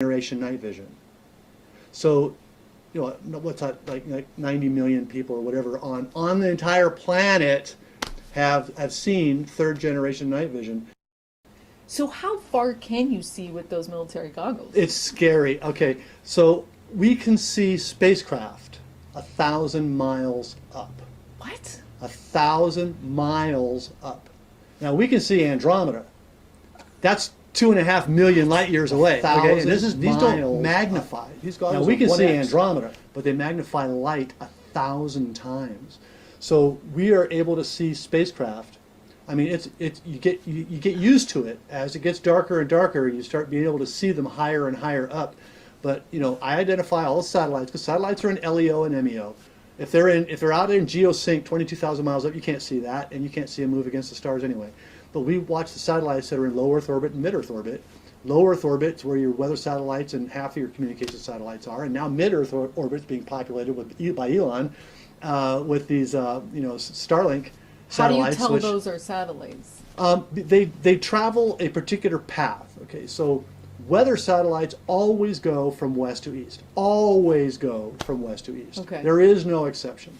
generation night vision. So, you know, what's that, like 90 million people or whatever on the entire planet have seen third generation night vision. So how far can you see with those military goggles? It's scary. Okay, so we can see spacecraft 1,000 miles up. What? 1,000 miles up. Now we can see Andromeda. That's 2.5 million light years away. Okay, and these don't magnify. These goggles. Now we can see Andromeda, but they magnify light 1,000 times. So we are able to see spacecraft. I mean, you get used to it as it gets darker and darker. You start being able to see them higher and higher up. But you know, I identify all the satellites because satellites are in LEO and MEO. If they're out in geosync, 22,000 miles up, you can't see that, and you can't see them move against the stars anyway. But we watch the satellites that are in low Earth orbit and mid Earth orbit. Low Earth orbit is where your weather satellites and half of your communication satellites are, and now mid Earth orbit is being populated by Elon with these Starlink satellites. How do you tell those are satellites? They travel a particular path. Okay, so weather satellites always go from west to east. Always go from west to east. Okay. There is no exception.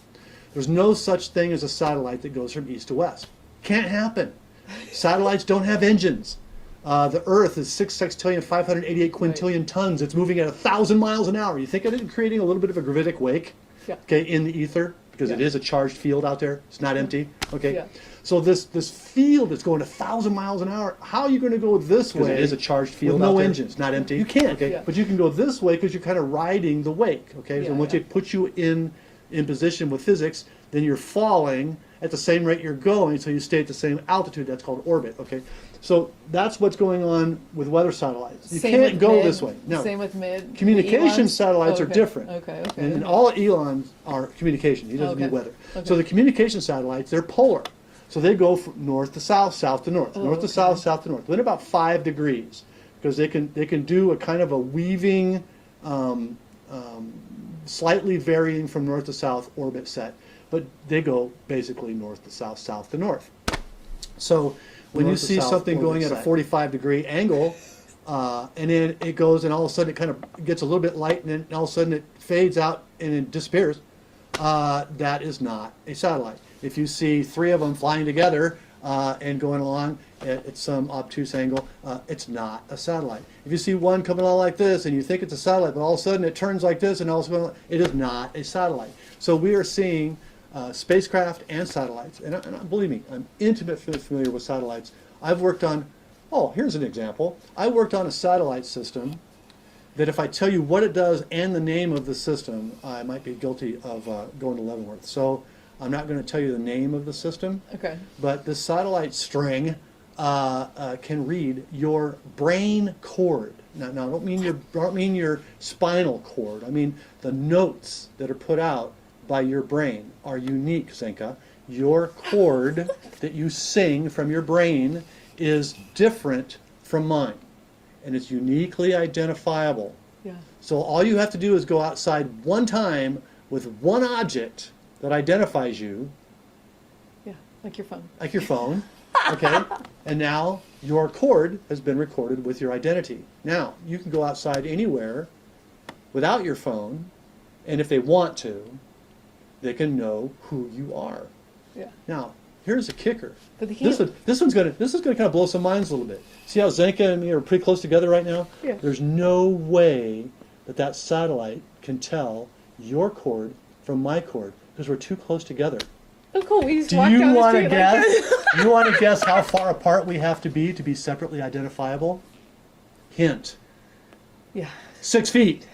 There's no such thing as a satellite that goes from east to west. Can't happen. Satellites don't have engines. The Earth is 6 sextillion 588 quintillion tons. It's moving at 1,000 miles an hour. You think of it creating a little bit of a gravitic wake, okay, in the ether, because it is a charged field out there. It's not empty. Okay. So this field that's going 1,000 miles an hour, how are you going to go this way? It is a charged field with no engines, not empty. You can't. Okay. But you can go this way because you're kind of riding the wake. Okay. So once it puts you in position with physics, then you're falling at the same rate you're going, so you stay at the same altitude. That's called orbit. Okay. So that's what's going on with weather satellites. You can't go this way. No. Same with mid. Communication satellites are different. Okay. And all Elon are communication. He doesn't do weather. So the communication satellites, they're polar. So they go from north to south, south to north, north to south, south to north, within about 5 degrees, because they can do a kind of a weaving, slightly varying from north to south orbit set, but they go basically north to south, south to north. So when you see something going at a 45-degree angle, and then it goes, and all of a sudden it kind of gets a little bit light, and then all of a sudden it fades out and it disappears, that is not a satellite. If you see 3 of them flying together and going along at some obtuse angle, it's not a satellite. If you see one coming along like this and you think it's a satellite, but all of a sudden it turns like this and all of a sudden it is not a satellite. So we are seeing spacecraft and satellites, and believe me, I'm intimately familiar with satellites. I've worked on, here's an example. I worked on a satellite system that if I tell you what it does and the name of the system, I might be guilty of going to Leavenworth. So I'm not going to tell you the name of the system. Okay. But this satellite string can read your brain cord. Now I don't mean your spinal cord. I mean the notes that are put out by your brain are unique, Zenka. Your chord that you sing from your brain is different from mine, and it's uniquely identifiable. Yeah. So all you have to do is go outside one time with one object that identifies you. Yeah, like your phone. Like your phone, okay? And now your chord has been recorded with your identity. Now, you can go outside anywhere without your phone, and if they want to, they can know who you are. Yeah. Now, here's a kicker. But this is going to kind of blow some minds a little bit. See how Zenka and me are pretty close together right now? Yeah. There's no way that satellite can tell your chord from my chord, because we're too close together. Oh, cool. We just Do walked you down the want street to guess? Like You want to guess how far apart we have to be separately identifiable? Hint. Yeah. 6 feet.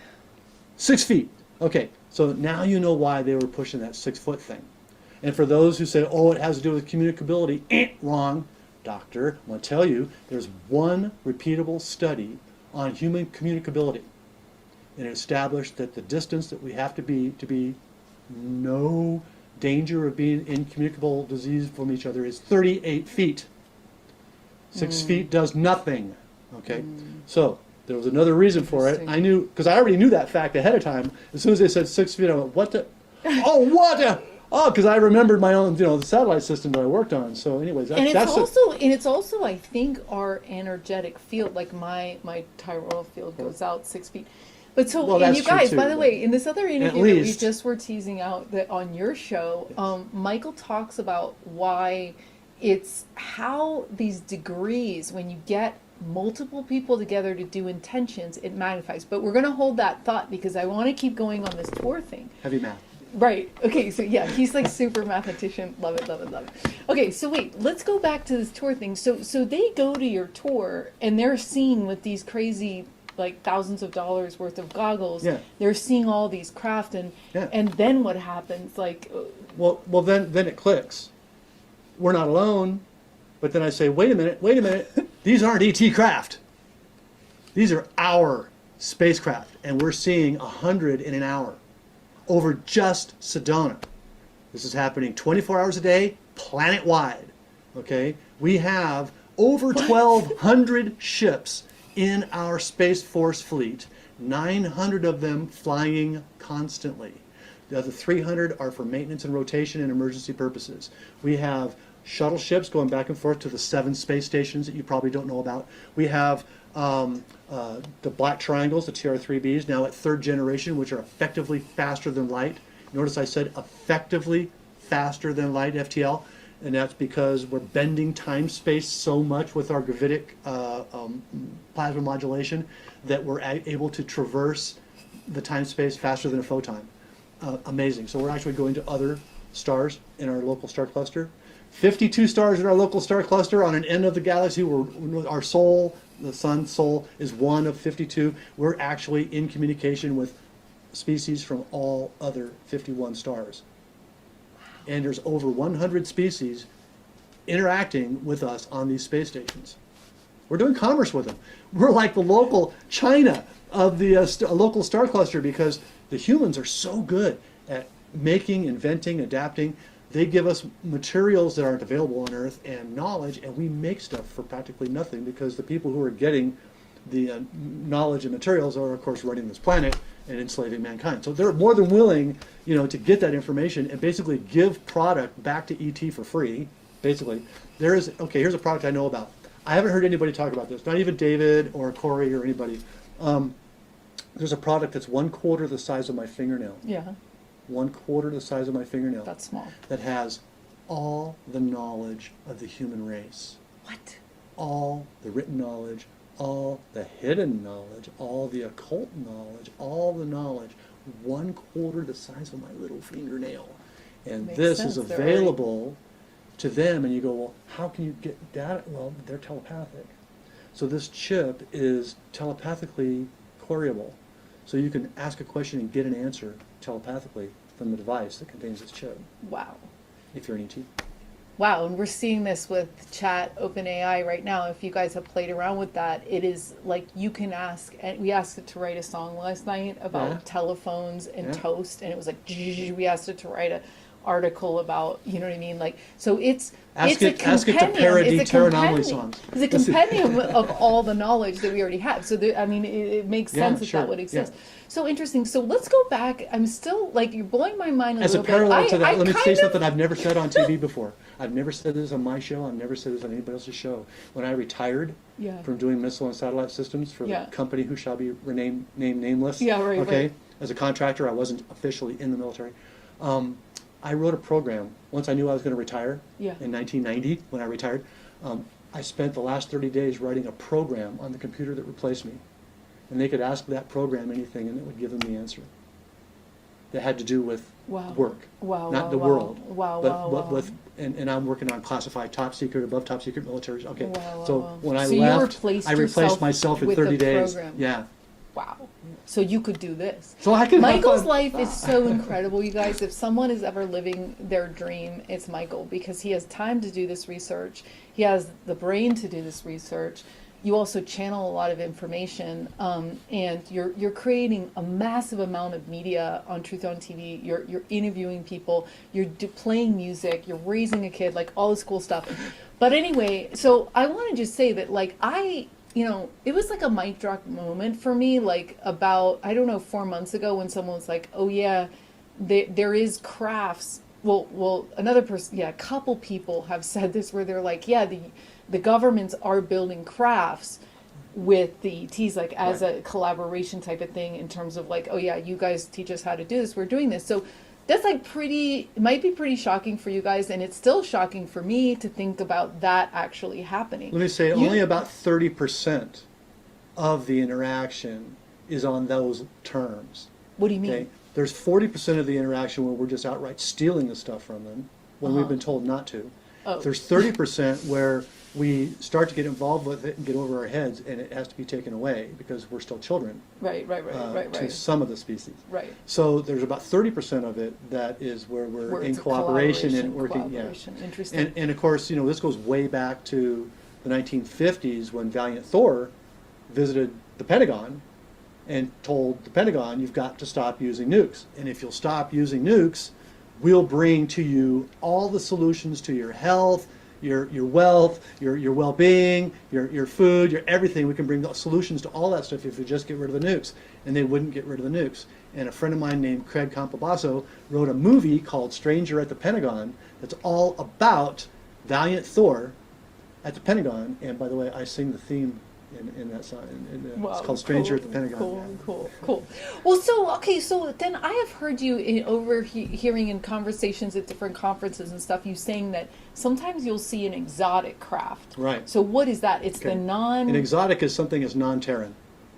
6 feet. Okay. So now you know why they were pushing that 6-foot thing. And for those who say, it has to do with communicability, wrong. Doctor, I'm going to tell you, there's one repeatable study on human communicability. And it established that the distance that we have to be no danger of being incommunicable disease from each other is 38 feet. 6 feet does nothing. Okay? So there was another reason for it. I knew, because I already knew that fact ahead of time. As soon as they said 6 feet, I went, what the? Oh, because I remembered my own, the satellite system that I worked on. So, anyways, And it's also, I think, our energetic field. Like my toroidal field goes out 6 feet. But so, Well, and you that's true guys, too, by the but way, in this other interview that we least- just were teasing out that on your show, Michael talks about why it's how these degrees, when you get multiple people together to do intentions, it magnifies. But we're going to hold that thought because I want to keep going on this tour thing. heavy math. Right. Okay. So yeah, he's like super mathematician. Love it. Love it. Love it. Okay. So wait, let's go back to this tour thing. So they go to your tour and they're seeing with these crazy, like thousands of dollars worth of goggles. Yeah. They're seeing all these craft and then what happens? Like. Well, then it clicks. We're not alone. But then I say, wait a minute. These aren't ET craft. These are our spacecraft, and we're seeing 100 in an hour over just Sedona. This is happening 24 hours a day, planet-wide. Okay, we have over 1,200 ships in our Space Force fleet. 900 of them flying constantly. The other 300 are for maintenance and rotation and emergency purposes. We have shuttle ships going back and forth to the 7 space stations that you probably don't know about. We have the black triangles, the TR-3Bs, now at 3rd generation, which are effectively faster than light. Notice I said effectively faster than light, FTL, and that's because we're bending time-space so much with our gravitic plasma modulation that we're able to traverse the time-space faster than a photon. Amazing. So we're actually going to other stars in our local star cluster. 52 stars in our local star cluster on an end of the galaxy where our soul, the sun's soul, is one of 52. We're actually in communication with species from all other 51 stars. And there's over 100 species interacting with us on these space stations. We're doing commerce with them. We're like the local China of the local star cluster because the humans are so good at making, inventing, adapting. They give us materials that aren't available on Earth and knowledge, and we make stuff for practically nothing because the people who are getting the knowledge and materials are, of course, running this planet and enslaving mankind. So they're more than willing, to get that information and basically give product back to ET for free. Basically, here's a product I know about. I haven't heard anybody talk about this, not even David or Corey or anybody. There's a product that's 1/4 the size of my fingernail. Yeah. 1/4 the size of my fingernail. That's small. That has all the knowledge of the human race. What? All the written knowledge, all the hidden knowledge, all the occult knowledge, all the knowledge. 1/4 the size of my little fingernail. And Makes this sense. is available to them. And you go, well, how can you get data? Well, they're telepathic. So this chip is telepathically queryable. So you can ask a question and get an answer telepathically from the device that contains this chip, Wow. if you're an ET. Wow, and we're seeing this with Chat OpenAI right now. If you guys have played around with that, it is like you can ask, and we asked it to write a song last night about telephones and toast, and it was like, we asked it to write an article about, you know what I mean? Like, so it's a compendium. Ask it to parody Terra Anomaly songs. It's a compendium of all the knowledge that we already have. So, it makes sense that that would exist. Yeah. So interesting. So let's go back. I'm still, like, you're blowing my mind a As a little bit. parallel to that, let me say something I've never said on TV before. I've never said this on my show. I've never said this on anybody else's show. When I retired from doing missile and satellite systems for the company who shall be named nameless, as a contractor, I wasn't officially in the military. I wrote a program once I knew I was going to retire in 1990 when I retired. I spent the last 30 days writing a program on the computer that replaced me. And they could ask that program anything and it would give them the answer. That had to do with work, not the world. But with, and I'm working on classified top secret, above top secret militaries. Okay, so when I left, I replaced myself in 30 days. Program. Yeah. Wow. So you could do this. So I can. Michael's life is so incredible, you guys. If someone is ever living their dream, it's Michael, because he has time to do this research. He has the brain to do this research. You also channel a lot of information, and you're creating a massive amount of media on TruthOnTV. You're interviewing people. You're playing music. You're raising a kid, like all this cool stuff. But anyway, so I want to just say that, like, it was like a mic drop moment for me, like about, I don't know, 4 months ago when someone was like, oh yeah, there is crafts well, another person, yeah, a couple people have said this where they're like, yeah, the governments are building crafts with the ETs, like as a collaboration type of thing in terms of like, oh yeah, you guys teach us how to do this, we're doing this. So that's like it might be pretty shocking for you guys, and it's still shocking for me to think about that actually happening. Let me say, only about 30% of the interaction is on those terms. What do you mean? Okay? There's 40% of the interaction where we're just outright stealing the stuff from them when we've been told not to. Oh. There's 30% where we start to get involved with it and get over our heads, and it has to be taken away because we're still children. Right. To some of the species. Right. So there's about 30% of it that is where we're in collaboration and working. Yeah. Interesting. And of course, this goes way back to the 1950s when Valiant Thor visited the Pentagon and told the Pentagon, you've got to stop using nukes. And if you'll stop using nukes, we'll bring to you all the solutions to your health, your wealth, your well-being, your food, your everything. We can bring the solutions to all that stuff if we just get rid of the nukes. And they wouldn't get rid of the nukes. And a friend of mine named Craig Campobasso wrote a movie called Stranger at the Pentagon that's all about Valiant Thor at the Pentagon. And by the way, I sing the theme in that song. It's called Stranger at the Pentagon. Cool. Well, so then I have heard you hearing in conversations at different conferences and stuff, you saying that sometimes you'll see an exotic craft. Right. So what is that? It's An exotic is something that's non-Terran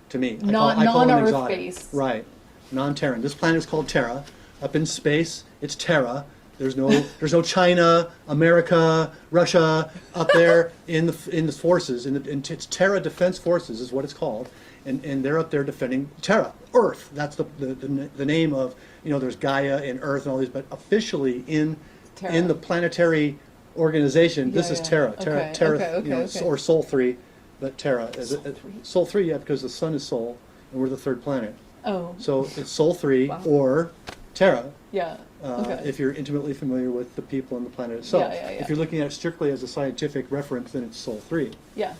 to me. Non-Earth based. Right. Non-Terran. This planet is called Terra. Up in space, it's Terra. There's no China, America, Russia up there in the forces. It's Terra Defense Forces is what it's called, and they're up there defending Terra, Earth. That's the name of there's Gaia and Earth and all these, but officially in the planetary organization, this is Terra. Terra, or Sol 3, but Terra. Sol 3, yeah, because the sun is Sol and we're the third planet. Oh. So it's Sol 3 or Terra. Yeah. If you're intimately familiar with the people on the planet itself. Yeah. If you're looking at it strictly as a scientific reference, then it's Sol 3. Yeah.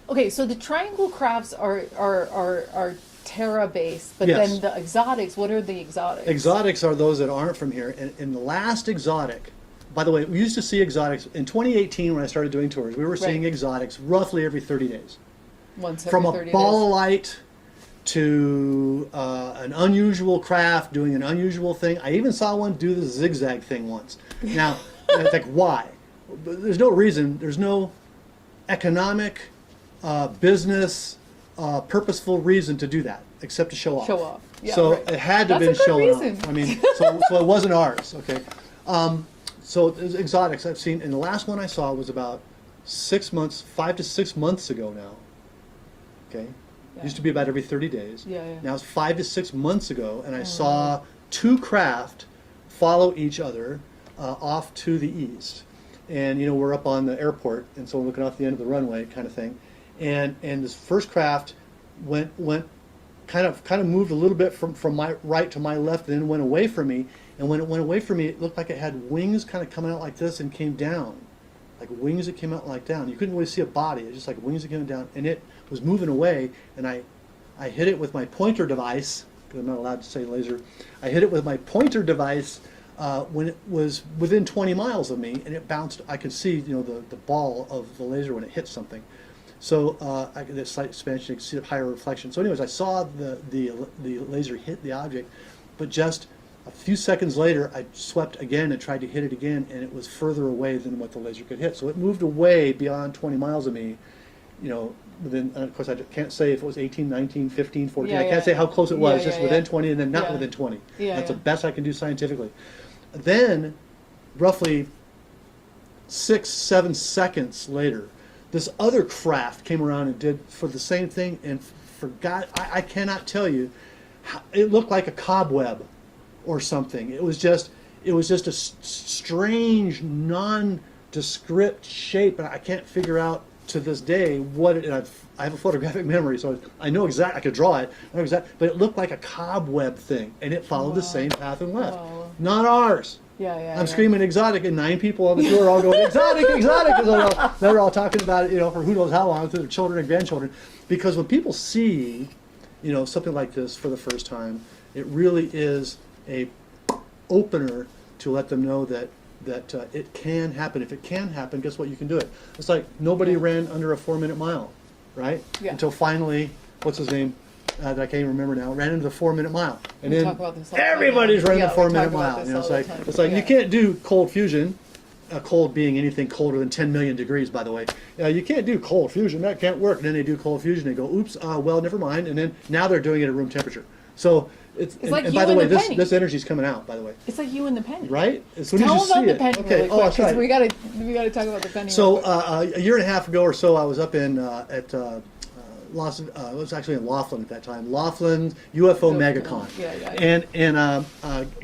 Okay, so the triangle crafts are Terra based, but then the exotics, what are the exotics? Exotics are those that aren't from here. And the last exotic, by the way, we used to see exotics in 2018 when I started doing tours. We were seeing exotics roughly every 30 days. Once every From 30 a ball days. of light to an unusual craft doing an unusual thing. I even saw one do the zigzag thing once. Now, it's like, why? There's no reason. There's no economic, business, purposeful reason to do that, except to show off. Show off. Yeah, so right. it had to have been That's a good showing reason. off. I mean, so it wasn't ours. Okay. So there's exotics I've seen, and the last one I saw was about 5 to 6 months ago now. Okay. Yeah. Used to be about every 30 days. Yeah. Now it's 5 to 6 months ago, and I saw two craft follow each other off to the east. And we're up on the airport, and so we're looking off the end of the runway, kind of thing. And this first craft went kind of moved a little bit from my right to my left, and then went away from me. And when it went away from me, it looked like it had wings kind of coming out like this and came down, like wings that came out like down. You couldn't really see a body; it was just like wings that came down, and it was moving away. And I hit it with my pointer device, because I'm not allowed to say laser. I hit it with my pointer device when it was within 20 miles of me, and it bounced. I could see the ball of the laser when it hit something. So I could, that slight expansion, you could see a higher reflection. So anyways, I saw the laser hit the object, but just a few seconds later, I swept again and tried to hit it again, and it was further away than what the laser could hit. So it moved away beyond 20 miles of me, within, of course, I can't say if it was 18, 19, 15, 14. I can't say how close it was, just within 20 and then not within 20. That's the best I can do scientifically. Then, roughly 6, 7 seconds later, this other craft came around and did for the same thing, and forgot, I cannot tell you, it looked like a cobweb or something. It was just a strange, nondescript shape, and I can't figure out to this day what it, and I have a photographic memory, so I know exactly, I could draw it, I know exactly, but it looked like a cobweb thing, and it followed the same path and left. Not ours. I'm screaming exotic, and 9 people on the tour are all going, exotic, exotic, because they were all talking about it, for who knows how long, to their children and grandchildren. Because when people see, something like this for the first time, it really is a opener to let them know that it can happen. If it can happen, guess what? You can do it. It's like nobody ran under a 4-minute mile, right? Yeah. Until finally, what's his name? That I can't even remember now. Ran into the 4-minute mile, and We then talk about this all the time. everybody's running Yeah, the we talk 4-minute about mile. this You know, all the time. it's like Yeah. you can't do cold fusion. Cold being anything colder than 10 million degrees, by the way. You can't do cold fusion. That can't work. And then they do cold fusion. They go, oops, well, never mind. And then now they're doing it at room temperature. So it's like and you by the and way, the penny. this energy's coming out. By the way, It's like you and the penny. right? As soon Tell as them you about see the it. penny Okay. really quick, That's 'cause right. we gotta talk about the penny. So real quick. a year and a half ago or so, I was up in at it was actually in Laughlin at that time. Laughlin UFO MegaCon. Yeah. And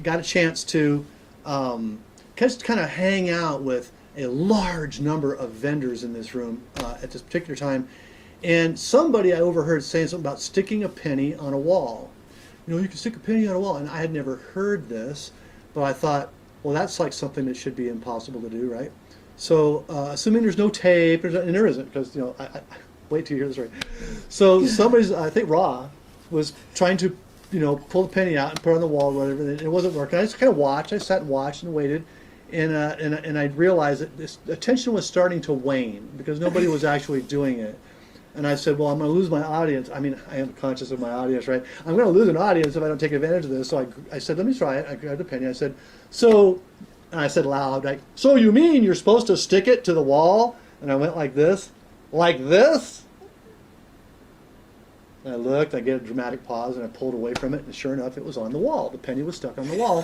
got a chance to just kind of hang out with a large number of vendors in this room at this particular time. And somebody I overheard saying something about sticking a penny on a wall. You know, you can stick a penny on a wall. And I had never heard this, but I thought, well, that's like something that should be impossible to do, right? So assuming there's no tape, and there isn't, because, you know, I wait till you hear the story. So somebody's, I think Ra, was trying to, you know, pull the penny out and put it on the wall or whatever. And it wasn't working. I just kind of watched. I sat and watched and waited. And I realized that this attention was starting to wane because nobody was actually doing it. And I said, well, I'm going to lose my audience. I mean, I am conscious of my audience, right? I'm going to lose an audience if I don't take advantage of this. So I said, let me try it. I grabbed the penny. I said, and I said loud, like, so you mean you're supposed to stick it to the wall? And I went like this. Like this? And I looked, I get a dramatic pause, and I pulled away from it, and sure enough, it was on the wall. The penny was stuck on the wall.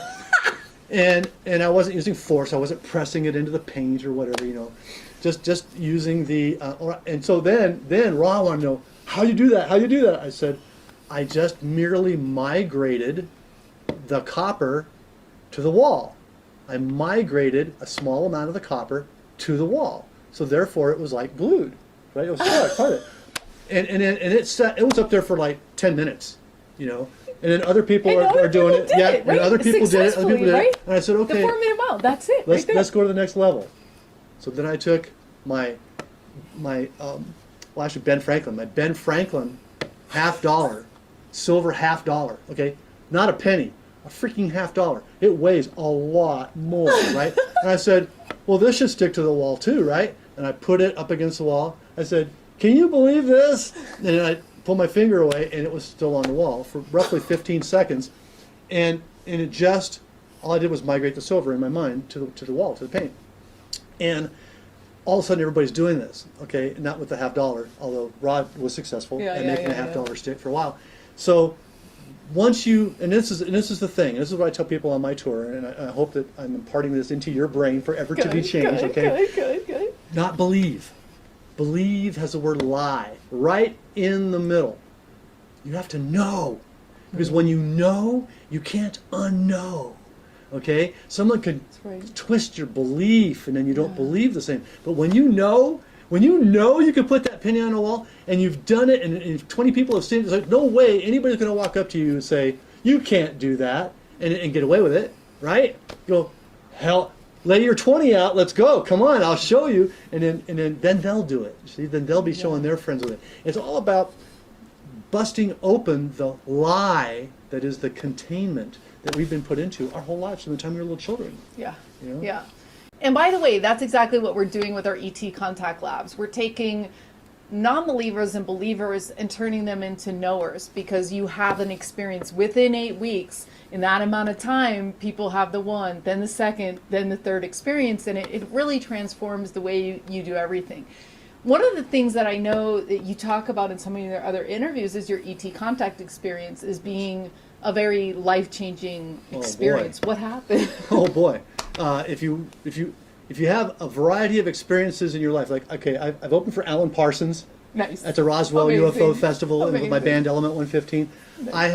And I wasn't using force. I wasn't pressing it into the paint or whatever, you know. Just using the, and so then Ra wanted to know, how you do that? How you do that? I said, I just merely migrated the copper to the wall. I migrated a small amount of the copper to the wall. So therefore it was like glued, right? It was part of it. And it was up there for like 10 minutes, you know. And then other people are doing it. Did it, right? And other people did it. Other people did Right? it. And I said, okay, The 4-minute mile. That's it. let's go to the next level. So then I took my actually Ben Franklin $50, silver $50, okay? Not a penny, a freaking $50. It weighs a lot more, right? And I said, well, this should stick to the wall too, right? And I put it up against the wall. I said, can you believe this? And then I pulled my finger away, and it was still on the wall for roughly 15 seconds. And it just, all I did was migrate the silver in my mind to the wall, to the paint. And all of a sudden, everybody's doing this, okay? Not with the $50, although Rod was successful at making a $50 stick for a while. So once you, and this is the thing, this is what I tell people on my tour, and I hope that I'm imparting this into your brain forever to be changed, okay? Good. Not believe. Believe has the word lie right in the middle. You have to know. Because when you know, you can't unknow. Okay? Someone could twist your belief and then you don't believe the same. But when you know you can put that penny on a wall and you've done it and if 20 people have seen it, it's like, no way anybody's going to walk up to you and say, you can't do that and get away with it, right? You go, hell, lay your 20 out, let's go, come on, I'll show you. And then they'll do it. See, then they'll be showing their friends with it. It's all about busting open the lie that is the containment that we've been put into our whole lives from the time we were little children. Yeah. You know? Yeah. And by the way, that's exactly what we're doing with our ET contact labs. We're taking non-believers and believers and turning them into knowers because you have an experience within 8 weeks. In that amount of time, people have the one, then the second, then the third experience, and it really transforms the way you do everything. One of the things that I know that you talk about in some of your other interviews is your ET contact experience is being a very life-changing experience. What happened? Oh boy. If you have a variety of experiences in your life, like, okay, I've opened for Alan Parsons. Nice. At the Roswell UFO Festival with my band Element 115. Nice. I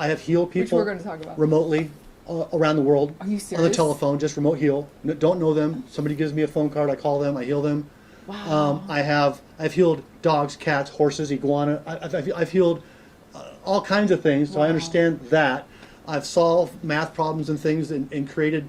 have healed people we're going to talk about. Remotely around the world. Are you serious? On the telephone, just remote heal. Don't know them. Somebody gives me a phone card, I call them, I heal them. Wow. I've healed dogs, cats, horses, iguana. I've healed all kinds of things, so I understand that. I've solved math problems and things and created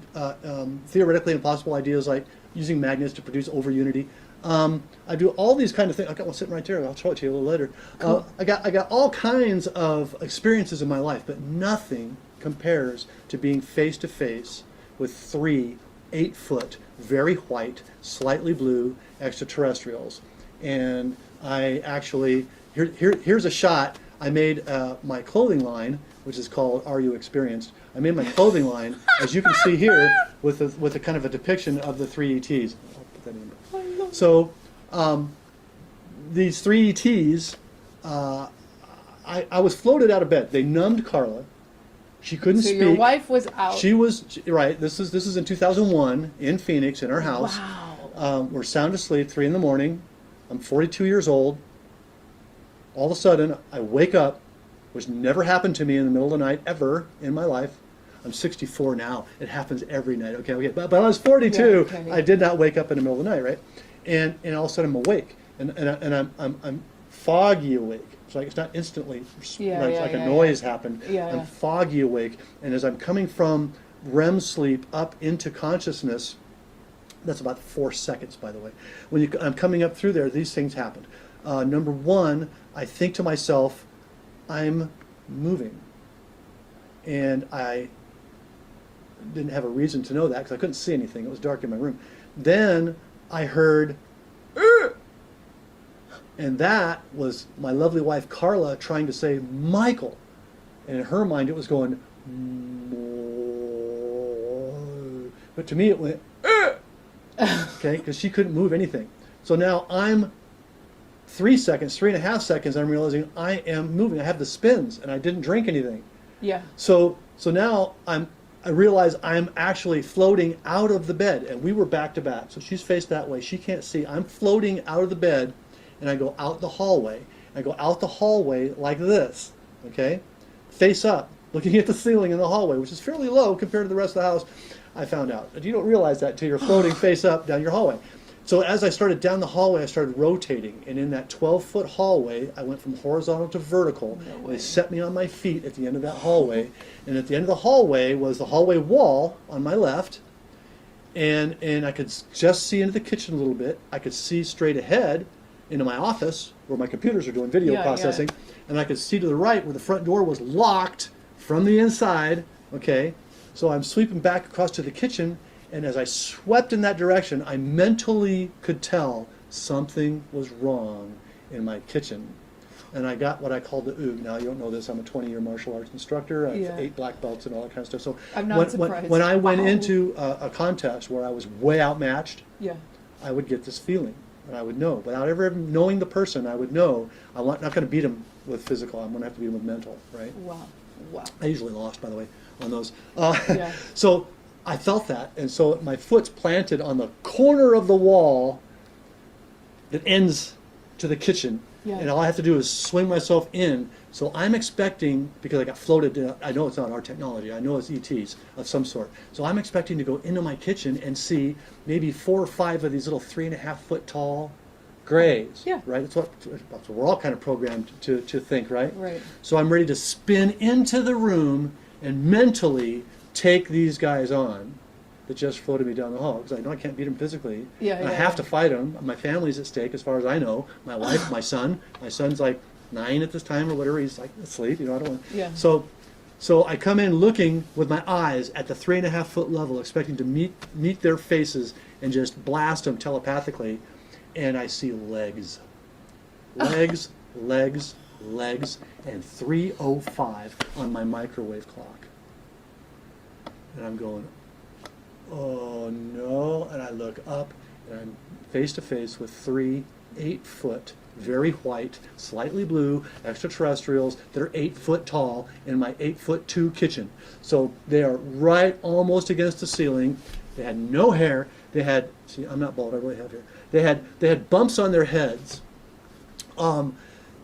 theoretically impossible ideas like using magnets to produce over unity. I do all these kind of things. I got one sitting right there. I'll show it to you a little later. Cool. I got all kinds of experiences in my life, but nothing compares to being face to face with 3 8-foot, very white, slightly blue extraterrestrials. And I actually, here's a shot. I made my clothing line, which is called Are You Experienced? I made my clothing line, as you can see here, with a kind of a depiction of the 3 ETs. I'll put that in. So these 3 ETs, I was floated out of bed. They numbed Carla. She couldn't speak. So your wife was out. She was right. This is in 2001 in Phoenix in our house. Wow. We're sound asleep, 3 in the morning. I'm 42 years old. All of a sudden, I wake up, which never happened to me in the middle of the night ever in my life. I'm 64 now. It happens every night. Okay. But I was 42. Yeah, okay. I did not wake up in the middle of the night, right? And all of a sudden, I'm awake, and I'm foggy awake. It's like it's not instantly. It's like a noise happened. I'm foggy awake, and as I'm coming from REM sleep up into consciousness, that's about 4 seconds, by the way. When I'm coming up through there, these things happened. Number one, I think to myself, I'm moving, and I didn't have a reason to know that because I couldn't see anything. It was dark in my room. Then I heard, and that was my lovely wife Carla trying to say Michael, and in her mind it was going, but to me it went, okay, because she couldn't move anything. So now I'm 3 seconds, 3.5 seconds, I'm realizing I am moving. I have the spins, and I didn't drink anything. Yeah. So now I realize I'm actually floating out of the bed, and we were back to back. So she's faced that way. She can't see. I'm floating out of the bed, and I go out the hallway. I go out the hallway like this, okay? Face up, looking at the ceiling in the hallway, which is fairly low compared to the rest of the house, I found out. You don't realize that until you're floating face up down your hallway. So as I started down the hallway, I started rotating, and in that 12-foot hallway, I went from horizontal to vertical. No They set me on my feet at the end of that hallway, and at the end of the hallway was the hallway wall on my left, and I could just see into the kitchen a little bit. I could see straight ahead into my office where my computers are doing video processing, and I could see to the right where the front door was locked from the inside. Okay, so I'm sweeping back across to the kitchen. And as I swept in that direction, I mentally could tell something was wrong in my kitchen. And I got what I call the oog. Now, you don't know this. I'm a 20-year martial arts instructor. I have 8 black belts and all that kind of stuff. So I'm not surprised. When I went into a contest where I was way outmatched, I would get this feeling. And I would know. Without ever knowing the person, I would know I'm not going to beat him with physical. I'm going to have to beat him with mental, right? Wow. I usually lost, by the way, on those. Yeah. So I felt that, and so my foot's planted on the corner of the wall that ends to the kitchen, and all I have to do is swing myself in. So I'm expecting, because I got floated, I know it's not our technology, I know it's ETs of some sort, so I'm expecting to go into my kitchen and see maybe 4 or 5 of these little 3.5-foot tall grays, right? That's what we're all kind of programmed to think, right? Right. So I'm ready to spin into the room and mentally take these guys on that just floated me down the hall, because I know I can't beat them physically. I have to fight them. My family's at stake, as far as I know. My wife, my son. My son's like 9 at this time or whatever. He's like asleep. I don't want. So I come in looking with my eyes at the 3.5-foot level, expecting to meet their faces and just blast them telepathically, and I see legs, legs, and 3:05 on my microwave clock. And I'm going, oh no, and I look up, and I'm face to face with 3 8-foot, very white, slightly blue extraterrestrials that are 8 foot tall in my 8'2" kitchen. So they are right almost against the ceiling. They had no hair. They had, see, I'm not bald, I really have hair. They had bumps on their heads.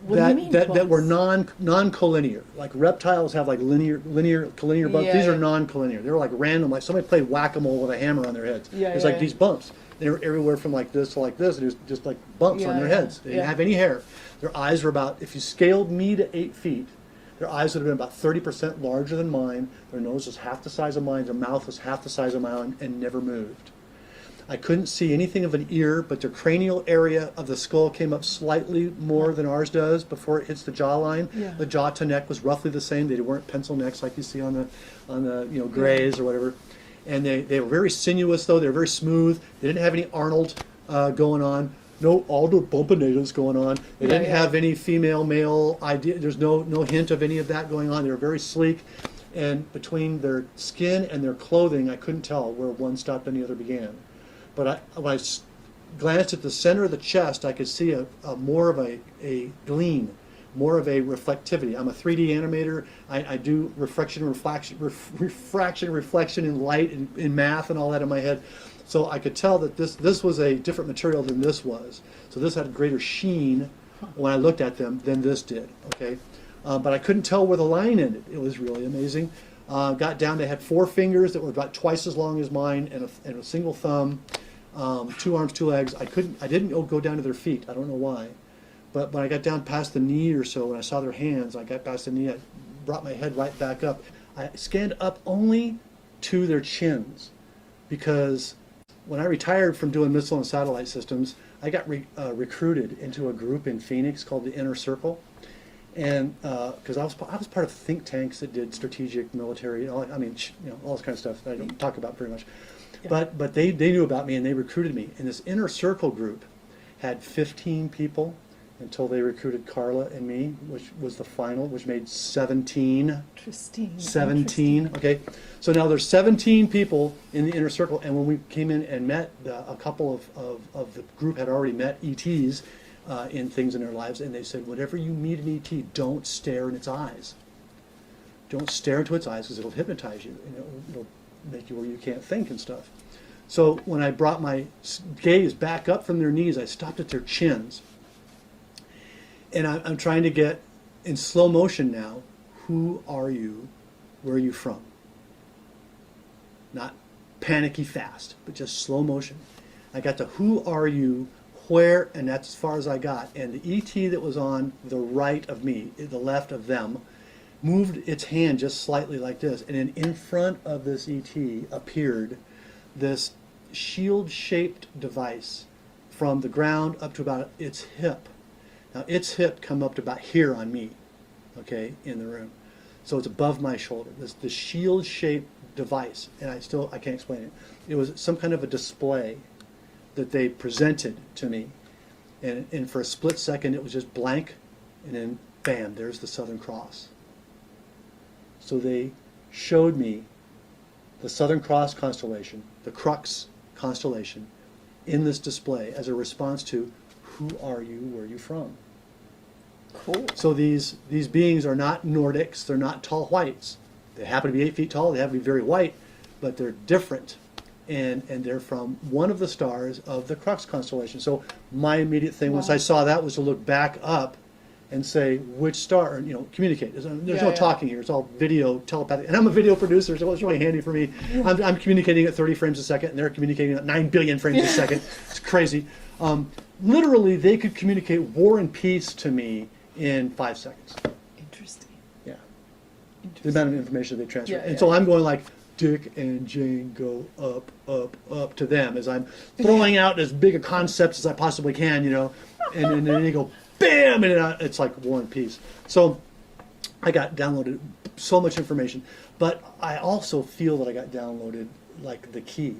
That were non-collinear. Like reptiles have like collinear bumps. These are non-collinear. They were like random, like somebody played whack-a-mole with a hammer on their heads. It's like these bumps. They were everywhere from like this to like this, and there's just like bumps on their heads. They didn't have any hair. Their eyes were about, if you scaled me to 8 feet, their eyes would have been about 30% larger than mine. Their nose was half the size of mine. Their mouth was half the size of mine, and never moved. I couldn't see anything of an ear, but their cranial area of the skull came up slightly more than ours does before it hits the jawline. The jaw to neck was roughly the same. They weren't pencil necks like you see on the grays or whatever. And they were very sinuous, though. They were very smooth. They didn't have any Arnold going on. No Aldo Pompadours going on. They didn't have any female, male idea. There's no hint of any of that going on. They were very sleek. And between their skin and their clothing, I couldn't tell where one stopped and the other began. But when I glanced at the center of the chest, I could see a more of a gleam, more of a reflectivity. I'm a 3D animator. I do refraction, reflection in light, in math and all that in my head. So I could tell that this was a different material than this was. So this had a greater sheen when I looked at them than this did, okay? But I couldn't tell where the line ended. It was really amazing. Got down, they had 4 fingers that were about twice as long as mine and a single thumb, 2 arms, 2 legs. I didn't go down to their feet. I don't know why. But when I got down past the knee or so, when I saw their hands, I got past the knee, I brought my head right back up. I scanned up only to their chins, because when I retired from doing missile and satellite systems, I got recruited into a group in Phoenix called the Inner Circle. And because I was part of think tanks that did strategic military, all this kind of stuff that I don't talk about very much. Yeah. But they knew about me and they recruited me. And this Inner Circle group had 15 people until they recruited Carla and me, which was the final, which made 17. Interesting. 17. Okay, so now there's 17 people in the Inner Circle, and when we came in and met, a couple of the group had already met ETs in things in their lives, and they said, whenever you meet an ET, don't stare in its eyes. Don't stare into its eyes, because it'll hypnotize you, and it'll make you where you can't think and stuff. So when I brought my gaze back up from their knees, I stopped at their chins. And I'm trying to get, in slow motion now, who are you, where are you from? Not panicky fast, but just slow motion. I got to who are you, where, and that's as far as I got. And the ET that was on the right of me, the left of them, moved its hand just slightly like this. And then in front of this ET appeared this shield-shaped device from the ground up to about its hip. Now, its hip come up to about here on me, okay, in the room. So it's above my shoulder, this shield-shaped device, and I can't explain it. It was some kind of a display that they presented to me, and for a split second it was just blank, and then bam, there's the Southern Cross. So they showed me the Southern Cross constellation, the Crux constellation, in this display as a response to who are you, where are you from? Cool. So these beings are not Nordics, they're not tall whites. They happen to be 8 feet tall, they happen to be very white, but they're different. And they're from one of the stars of the Crux constellation. So my immediate thing once I saw that was to look back up and say which star, communicate. There's no talking here. It's all video, telepathy. And I'm a video producer, so it's really handy for me. I'm communicating at 30 frames a second, and they're communicating at 9 billion frames a second. It's crazy. Literally, they could communicate war and peace to me in 5 seconds. Interesting. Yeah. Interesting. The amount of information they transfer. Yeah, and so I'm going like, Dick and Jane go up, up, up to them as I'm throwing out as big a concept as I possibly can, and then they go, bam, and it's like war and peace. So I got downloaded so much information, but I also feel that I got downloaded like the key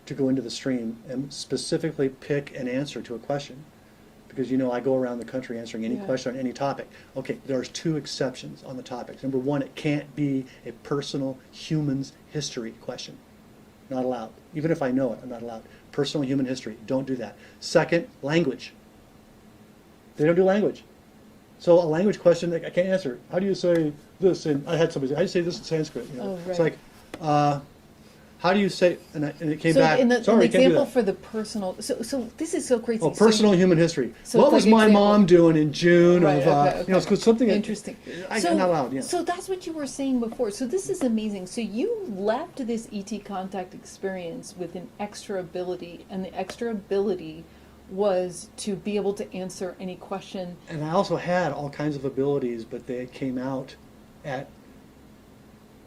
to go into the stream and specifically pick an answer to a question. Because, I go around the country answering any question on any topic. Okay, there's 2 exceptions on the topics. Number 1, it can't be a personal human's history question. Not allowed. Even if I know it, I'm not allowed. Personal human history, don't do that. Second, language. They don't do language. So a language question, I can't answer. How do you say this? And I had somebody say, how do you say this in Sanskrit? Oh, right. It's like, how do you say, and it came So back, in the sorry, can't do example that. for the personal, so this is so crazy. Oh, personal human history. So What it's was like my example. mom doing in June Right, of, okay. it's something Interesting. I'm not allowed, yeah. So that's what you were saying before. So this is amazing. So you left this ET contact experience with an extra ability, and the extra ability was to be able to answer any question. And I also had all kinds of abilities, but they came out at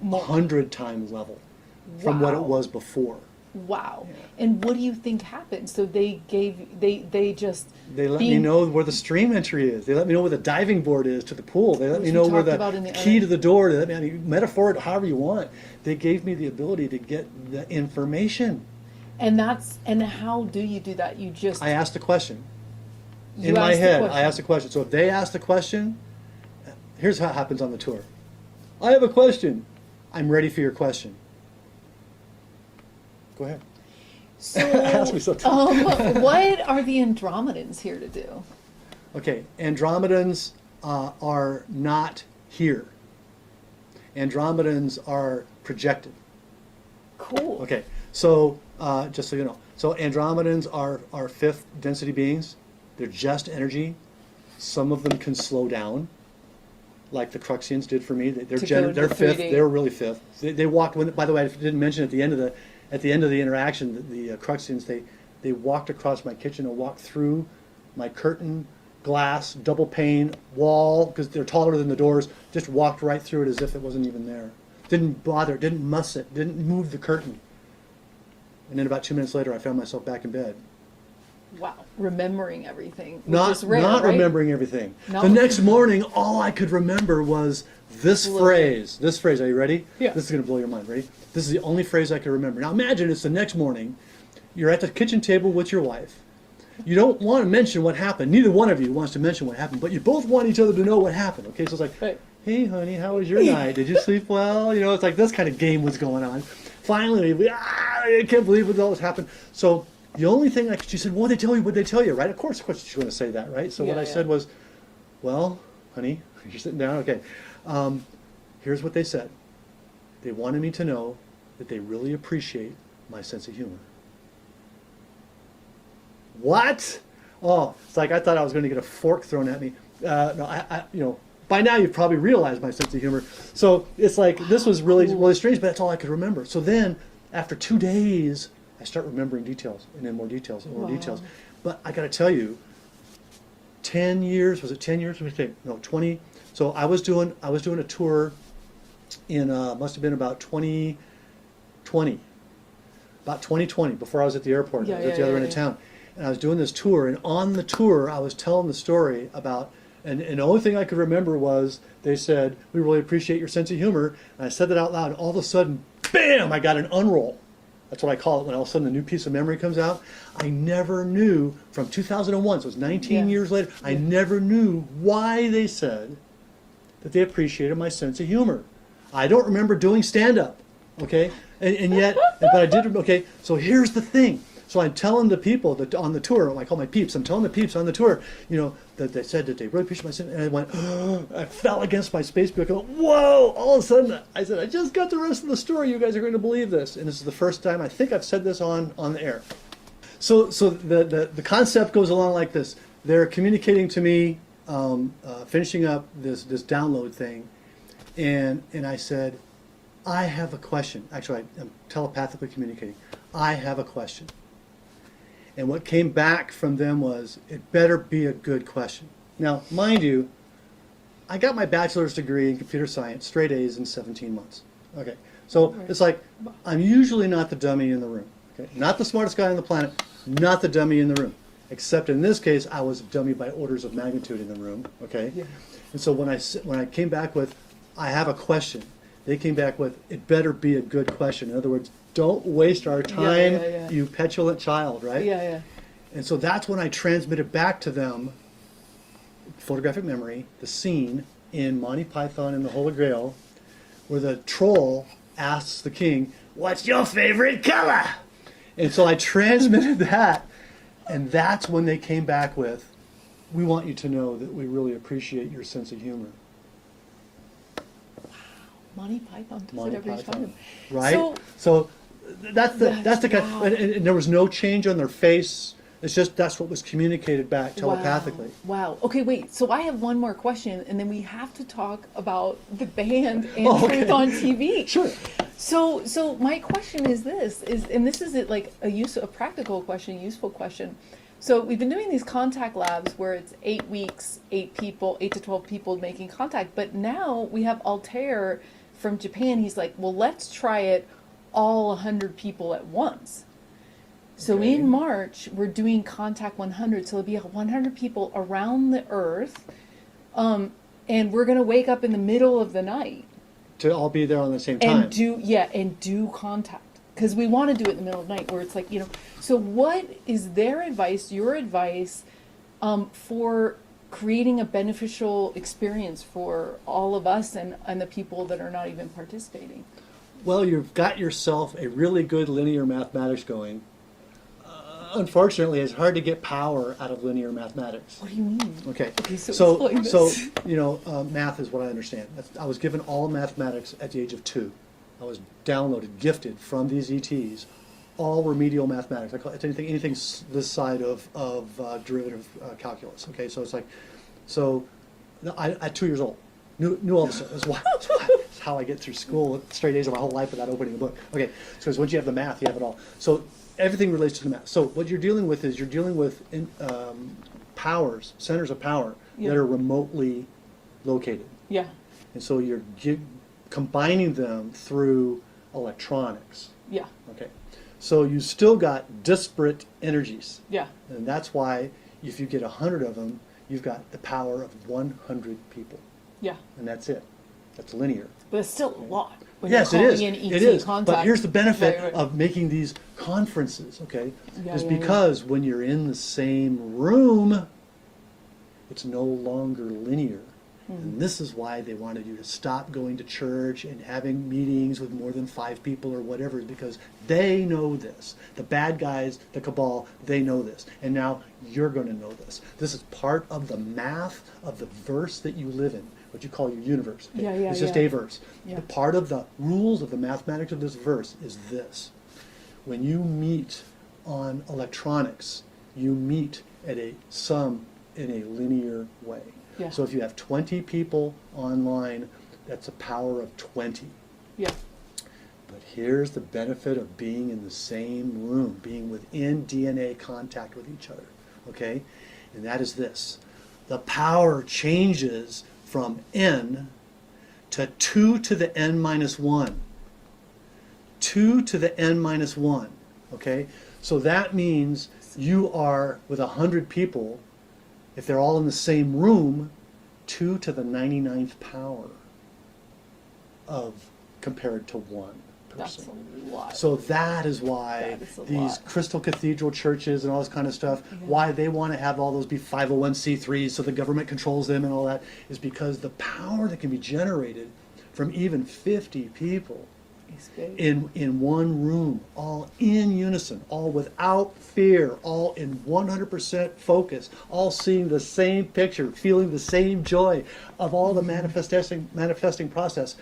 100 times level from what it Wow. was before. Wow. And what do you think happened? So they just They let me know where the stream entry is. They let me know where the diving board is to the pool. They let me know where the key to the door. They let me, metaphor it however you want. They gave me the ability to get the information. And how do you do that? I asked a question. In my head, I asked a question. So if they ask the question, here's how it happens on the tour. I have a question. I'm ready for your question. Go ahead. So, Ask me something. what are the Andromedans here to do? Okay, Andromedans are not here. Andromedans are projected. Cool. Okay, so just so you know, so Andromedans are fifth density beings. They're just energy. Some of them can slow down, like the Cruxians did for me. They're fifth. They're really fifth. They walked. By the way, I didn't mention at the end of the interaction, the Cruxians they walked across my kitchen and walked through my curtain, glass, double pane wall because they're taller than the doors. Just walked right through it as if it wasn't even there. Didn't bother. Didn't muss it. Didn't move the curtain. And then about 2 minutes later, I found myself back in bed. Wow, remembering everything. Not remembering everything. The next morning, all I could remember was this phrase. This phrase, are you ready? Yeah. This is going to blow your mind. Ready? This is the only phrase I could remember. Now imagine it's the next morning. You're at the kitchen table with your wife. You don't want to mention what happened. Neither one of you wants to mention what happened, but you both want each other to know what happened. Okay, so it's like, right. Hey, honey, how was your night? Did you sleep well? You know, it's like this kind of game was going on. Finally, I can't believe what all this happened. So the only thing she said, what did they tell you? What did they tell you? Right? Of course she's going to say that, right? So what I said was, well, honey, you're sitting down. Okay. Here's what they said. They wanted me to know that they really appreciate my sense of humor. What? Oh, it's like I thought I was going to get a fork thrown at me. No, by now you've probably realized my sense of humor. So it's like this was really strange, but that's all I could remember. So then, after 2 days, I start remembering details, and then more details, and more details. But I got to tell you, 10 years, was it 10 years? No, 20. So I was doing a tour in, must have been about 2020. About 2020, before I was at the airport. I was at the other end of town. And I was doing this tour, and on the tour, I was telling the story about, and the only thing I could remember was they said, we really appreciate your sense of humor. And I said that out loud, and all of a sudden, bam, I got an unroll. That's what I call it when all of a sudden a new piece of memory comes out. I never knew, from 2001, so it's 19 years later, I never knew why they said that they appreciated my sense of humor. I don't remember doing stand-up, okay? And yet, but I did, okay, so here's the thing. So I'm telling the people that on the tour, I call my peeps, I'm telling the peeps on the tour, you know, that they said that they really appreciate my sense, and I went, I fell against my space book, I go, whoa, all of a sudden, I said, I just got the rest of the story, you guys are going to believe this. And this is the first time, I think I've said this on the air. So the concept goes along like this. They're communicating to me, finishing up this download thing, and I said, I have a question. Actually, I'm telepathically communicating. I have a question. And what came back from them was, it better be a good question. Now, mind you, I got my bachelor's degree in computer science, straight A's in 17 months. Okay, so it's like, I'm usually not the dummy in the room. Okay, not the smartest guy on the planet, not the dummy in the room. Except in this case, I was a dummy by orders of magnitude in the room. Okay, and so when I came back with, I have a question, they came back with, it better be a good question. In other words, don't waste our time, you petulant child, right? Yeah. And so that's when I transmitted back to them, photographic memory, the scene in Monty Python and the Holy Grail, where the troll asks the king, what's your favorite color? And so I transmitted that, and that's when they came back with, we want you to know that we really appreciate your sense of humor. Monty Python does it every time. Right? So that's the kind, and there was no change on their face. It's just that's what was communicated back telepathically. Wow. Okay, wait. So I have one more question, and then we have to talk about the band and Truth on TV. Sure. So my question is this: and this is like a practical question, useful question. So we've been doing these contact labs where it's 8 weeks, 8 to 12 people making contact, but now we have Altair from Japan. He's like, well, let's try it all 100 people at once. So Okay. in March, we're doing Contact 100. So it'll be 100 people around the Earth, and we're gonna wake up in the middle of the night To all be there on the same time. and do contact, because we want to do it in the middle of the night, where it's like, So what is their advice? Your advice for creating a beneficial experience for all of us and the people that are not even participating? Well, you've got yourself a really good linear mathematics going. Unfortunately, it's hard to get power out of linear mathematics. What do you mean? Okay, so explain this. Math is what I understand. I was given all mathematics at the age of 2. I was downloaded, gifted from these ETs, all remedial mathematics. I call it anything this side of derivative calculus. Okay, so it's like, at 2 years old, knew all this stuff. That's how I get through school straight A's of my whole life without opening a book. Okay, so once you have the math, you have it all. So everything relates to the math. So what you're dealing with is powers, centers of power that are remotely located. Yeah. And so you're combining them through electronics. Yeah. Okay. So you still got disparate energies. Yeah. And that's why if you get 100 of them, you've got the power of 100 people. Yeah. And that's it. That's linear. But it's still a lot. When Yes, you're it is. calling in ET It is. contact. But here's the benefit Right. of making these conferences, okay? Yeah, is yeah, because when you're in the same room, it's no longer linear. And this is why they wanted you to stop going to church and having meetings with more than 5 people or whatever, because they know this. The bad guys, the cabal, they know this. And now you're going to know this. This is part of the math of the verse that you live in, what you call your universe. Okay? Yeah, yeah, it's just yeah. a verse. Yeah. The part of the rules of the mathematics of this verse is this. When you meet on electronics, you meet at a sum in a linear way. Yeah. So if you have 20 people online, that's a power of 20. Yeah. But here's the benefit of being in the same room, being within DNA contact with each other, okay? And that is this. The power changes from n to 2 to the n minus 1. 2 to the n minus 1, okay? So that means you are, with 100 people, if they're all in the same room, 2 to the 99th power of compared to 1 person. That's a lot. So that is why That is a these lot. crystal cathedral churches and all this kind of stuff, why they want to have all those be 501c3s so the government controls them and all that, is because the power that can be generated from even 50 people It's big. in one room, all in unison, all without fear, all in 100% focus, all seeing the same picture, feeling the same joy of all the manifesting process.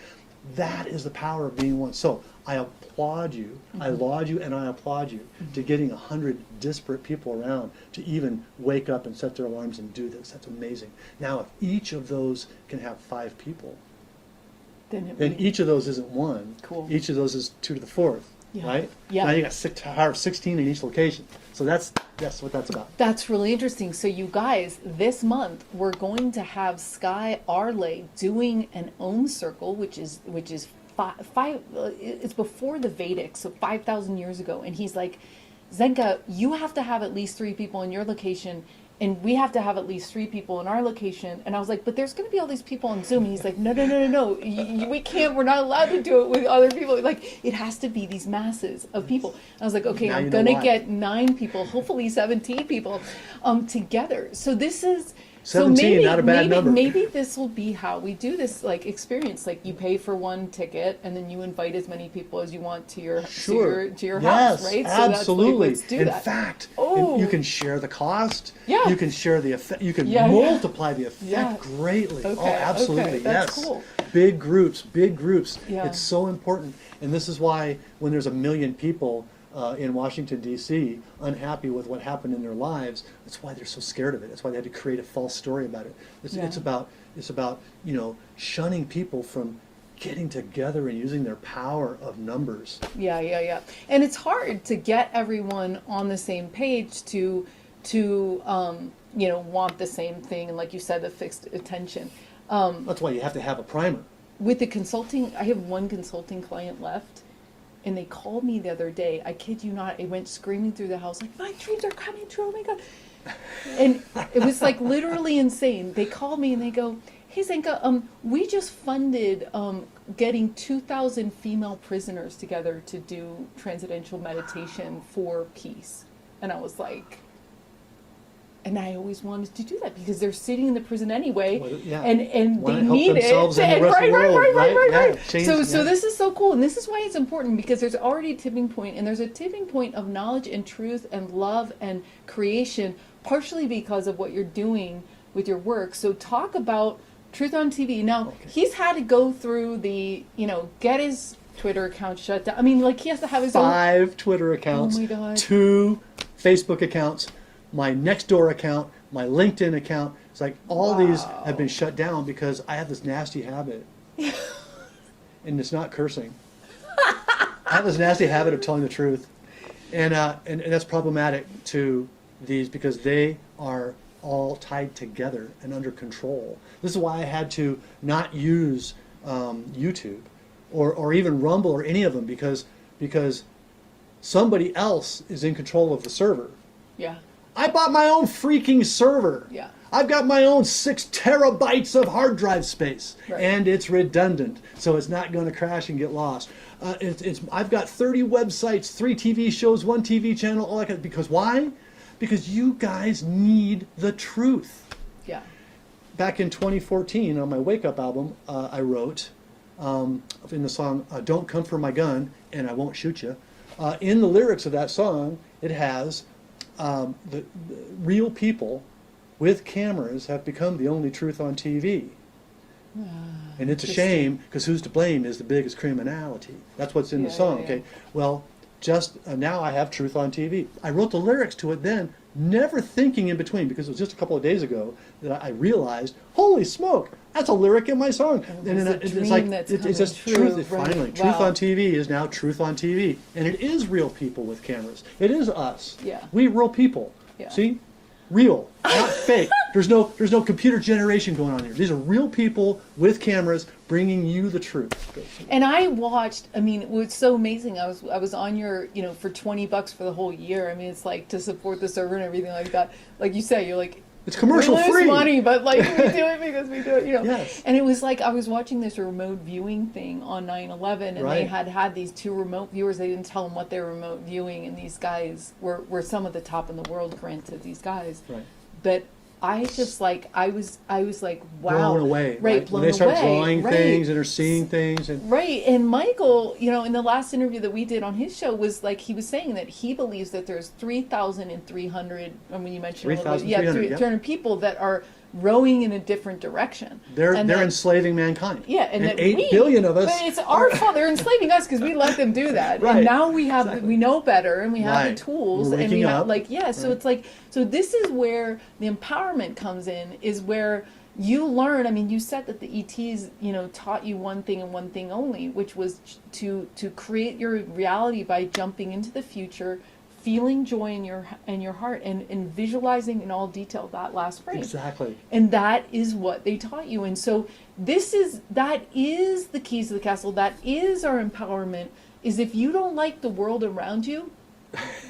That is the power of being one. So I applaud you, I laud you, and I applaud you to getting 100 disparate people around to even wake up and set their alarms and do this. That's amazing. Now, if each of those can have 5 people, then each of those isn't 1. Cool. Each of those is 2 to the 4th, Yeah. right? Yeah. Now you got 16 in each location. So that's what that's about. That's really interesting. So you guys, this month we're going to have Sky Arley doing an Om circle, which is five. It's before the Vedic, so 5,000 years ago. And he's like, Zenka, you have to have at least 3 people in your location, and we have to have at least 3 people in our location. And I was like, but there's going to be all these people on Zoom. And he's like, no. We can't. We're not allowed to do it with other people. Like, it has to be these masses of people. And I was like, okay, Now I'm you know going to why. get 9 people, hopefully 17 people together. So this is... 17, not a bad number. Maybe this will be how we do this, like, experience. Like, you pay for 1 ticket, and then you invite as many people as you want to your to your house, right? So absolutely. that's like, let's do In that. fact, Oh. you can share the cost. Yeah. You can share the effect. You can Yeah, yeah. multiply the effect Yeah. greatly. Okay, Oh, absolutely. okay, that's Yes. cool. Big groups. Yeah. It's so important. And this is why when there's 1 million people in Washington, D.C., unhappy with what happened in their lives, that's why they're so scared of it. That's why they had to create a false story about it. It's about shunning people from getting together and using their power of numbers. Yeah. And it's hard to get everyone on the same page to want the same thing, and like you said, the fixed attention. That's why you have to have a primer. With the consulting, I have 1 consulting client left, And they called me the other day. I kid you not. I went screaming through the house like, my dreams are coming true. Oh my God. And it was like literally insane. They called me and they go, hey Zenka, we just funded getting 2,000 female prisoners together to do transcendental meditation for peace. And I was like, and I always wanted to do that because they're sitting in the prison anyway, Well, yeah. and Wanna they help need themselves it. and the And rest of the world, right? Yeah, change- So yeah. this is so cool, and this is why it's important because there's already a tipping point, and there's a tipping point of knowledge and truth and love and creation, partially because of what you're doing with your work. So talk about Truth on TV. Now he's had to go through the, get his Twitter account shut down. I mean, like he has to have his 5 Twitter accounts, Oh my God. 2 Facebook accounts, my Nextdoor account, my LinkedIn account. It's like all these have been shut down because I have this nasty habit. And it's not cursing. I have this nasty habit of telling the truth. And that's problematic to these because they are all tied together and under control. This is why I had to not use YouTube or even Rumble or any of them because somebody else is in control of the server. Yeah. I bought my own freaking server. Yeah. I've got my own 6 terabytes of hard drive space, Right. and it's redundant, so it's not going to crash and get lost. I've got 30 websites, 3 TV shows, 1 TV channel, all that kind of, because why? Because you guys need the truth. Yeah. Back in 2014, on my Wake Up album, I wrote in the song "Don't Come for My Gun" and "I Won't Shoot You." In the lyrics of that song, it has the real people with cameras have become the only truth on TV. And it's a shame because who's to blame is the biggest criminality. That's what's in the song. Yeah. Okay, well, just now I have truth on TV. I wrote the lyrics to it then, never thinking in between because it was just a couple of days ago that I realized, holy smoke, that's a lyric in my song. And it's like that's it's just true, truth. right? Finally, Wow. truth on TV is now truth on TV, and it is real people with cameras. It is us. Yeah. We real people. Yeah. See, real, not fake. There's no computer generation going on here. These are real people with cameras bringing you the truth. And I watched, I mean, it was so amazing. I was on your, for $20 for the whole year. I mean, it's like to support the server and everything like that. Like you say, you're like, It's commercial we lose free. money, but like we do it because we do it, Yes. And it was like I was watching this remote viewing thing on 9/11, and they Right. had these 2 remote viewers. They didn't tell them what they were remote viewing, and these guys were some of the top in the world. Granted, these guys, Right. but I just like I was like, wow, Blown away. right? When Blown they start away, drawing right. things and are seeing things and Right, and Michael, in the last interview that we did on his show was like he was saying that he believes that there's 3,300. I mean, you mentioned 3,300, 300 people that are rowing in a different direction. they're And that- enslaving mankind. Yeah, and that 8 billion of us. But it's our fault. They're enslaving us because we let them do that. Right. And now we have Exactly. we know better, and we have Right. the tools, We're and we waking have up. So Right. it's like this is where the empowerment comes in. Is where you learn. I mean, you said that the ETs, taught you one thing and one thing only, which was to create your reality by jumping into the future, feeling joy in your heart, and visualizing in all detail that last frame. Exactly. And that is what they taught you. And so that is the keys to the castle. That is our empowerment, is if you don't like the world around you,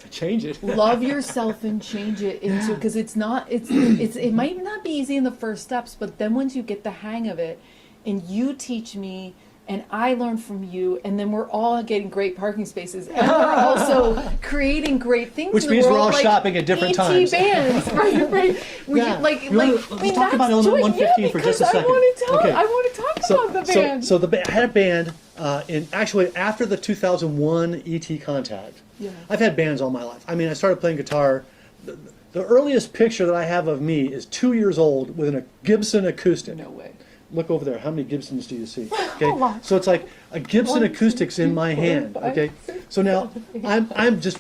Change it. love yourself and change it into, because it might not be easy in the first steps, but then once you get the hang of it and you teach me and I learn from you, and then we're all getting great parking spaces, and we're also creating great things. Which in the means we're world, all like shopping at different ET times. bands, right? Yeah. Like, You wanna- let's talk about that's Element joy. 115 yeah, for just a because second. Okay. I want to talk about the band. So I had a band actually after the 2001 ET contact. Yeah. I've had bands all my life. I mean, I started playing guitar. The earliest picture that I have of me is 2 years old with a Gibson acoustic. No way. Look over there. How many Gibsons do you see? Okay, A lot. so it's like a Gibson 1, 2, acoustics in my 3, 4, hand. 5, Okay, 6, so now 7, 8. I'm just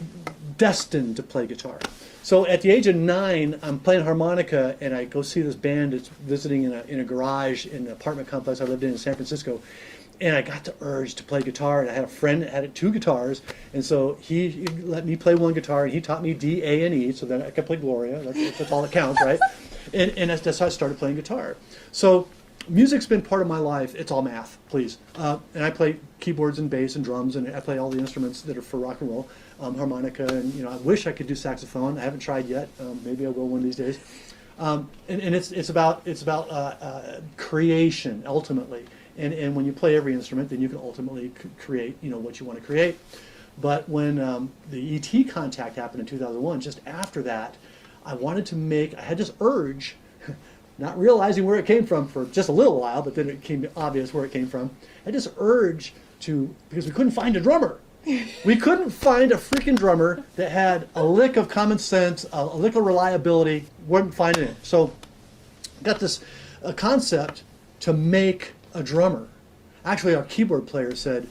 destined to play guitar. So at the age of 9, I'm playing harmonica, and I go see this band that's visiting in a garage in an apartment complex I lived in San Francisco. And I got the urge to play guitar, and I had a friend that had 2 guitars, and so he let me play one guitar, and he taught me D, A, and E, so then I could play Gloria. That's all that counts, right? And that's how I started playing guitar. So music's been part of my life. It's all math, please. And I play keyboards and bass and drums, and I play all the instruments that are for rock and roll, harmonica, and I wish I could do saxophone. I haven't tried yet. Maybe I will one of these days. And it's about creation ultimately. And when you play every instrument, then you can ultimately create what you want to create. But when the ET contact happened in 2001, just after that, I had this urge, not realizing where it came from for just a little while, but then it became obvious where it came from. I had this urge because we couldn't find a drummer. We couldn't find a freaking drummer that had a lick of common sense, a lick of reliability, wasn't finding it. So got this concept to make a drummer. Actually, our keyboard player said,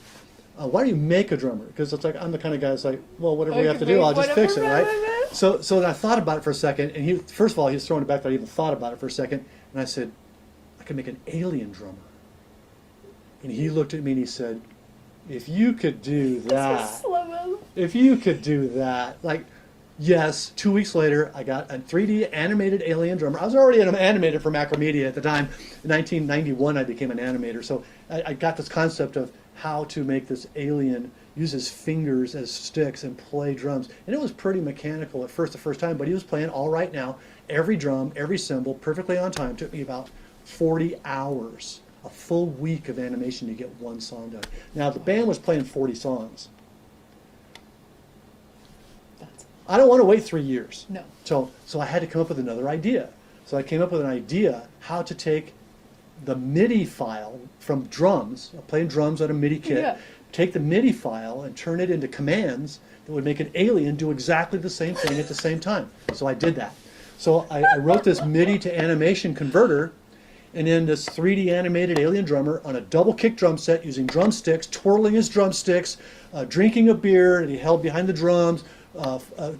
why don't you make a drummer? Because it's like, I'm the kind of guy that's like, well, whatever we have to do, I'll just fix it, right? So then I thought about it for a second, and first of all, he was throwing it back that I even thought about it for a second, and I said, I could make an alien drummer. And he looked at me and he said, if you could do that, if you could do that, like, yes, 2 weeks later, I got a 3D animated alien drummer. I was already an animator for Macromedia at the time. In 1991, I became an animator. So I got this concept of how to make this alien use his fingers as sticks and play drums. And it was pretty mechanical at first, the first time, but he was playing all right now, every drum, every cymbal, perfectly on time. It took me about 40 hours, a full week of animation to get one song done. Now, the band was playing 40 songs. I don't want to wait 3 years. No. So I had to come up with another idea. So I came up with an idea how to take the MIDI file from drums, playing drums on a MIDI kit, take the MIDI file and turn it into commands that would make an alien do exactly the same thing at the same time. So I did that. So I wrote this MIDI to animation converter, and then this 3D animated alien drummer on a double kick drum set using drumsticks, twirling his drumsticks, drinking a beer that he held behind the drums,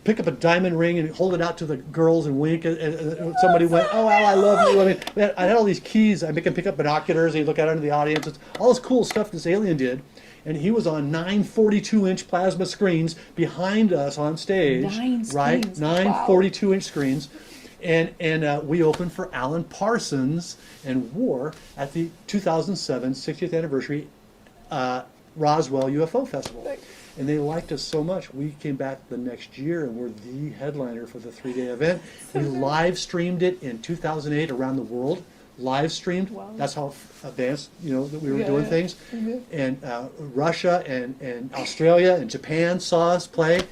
pick up a diamond ring and hold it out to the girls and wink. And somebody went, "Oh, Al, I love you." I mean, I had all these keys. I make him pick up binoculars. He'd look out into the audience. It's all this cool stuff this alien did. And he was on 9 42-inch plasma screens behind us on stage. 9 screens. Right? 9 wow. 42-inch screens. And we opened for Alan Parsons and War at the 2007 60th anniversary Roswell UFO Festival. And they liked us so much, we came back the next year and we're the headliner for the 3-day event. We live streamed it in 2008 around the world. Live streamed. Wow. That's how advanced, that we were doing things. Mm-hmm. And Russia and Australia and Japan saw us play.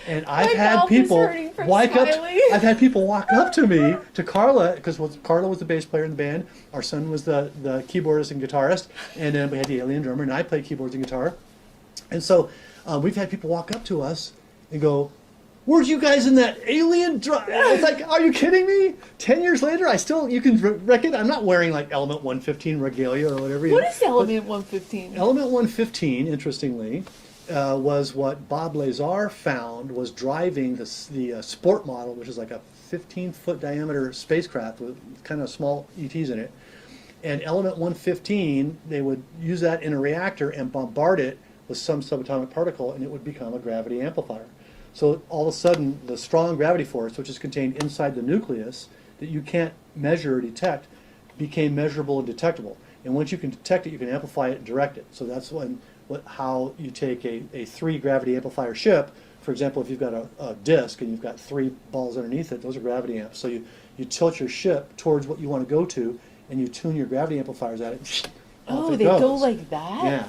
And I've had people walk up to me, to Carla, because Carla was the bass player in the band. Our son was the keyboardist and guitarist, and then we had the alien drummer, and I played keyboards and guitar. And so we've had people walk up to us and go, "Weren't you guys in that alien drum?" It's like, are you kidding me? 10 years later, you can reckon I'm not wearing like Element 115 regalia or whatever. What is Element 115? Element 115, interestingly, was what Bob Lazar found was driving the sport model, which is like a 15-foot diameter spacecraft with kind of small ETs in it. And Element 115, they would use that in a reactor and bombard it with some subatomic particle, and it would become a gravity amplifier. So all of a sudden, the strong gravity force, which is contained inside the nucleus, that you can't measure or detect, became measurable and detectable. And once you can detect it, you can amplify it and direct it. So that's how you take a 3 gravity amplifier ship. For example, if you've got a disc and you've got 3 balls underneath it, those are gravity amps. So you tilt your ship towards what you want to go to, and you tune your gravity amplifiers at it. Oh, they go like that? Yeah.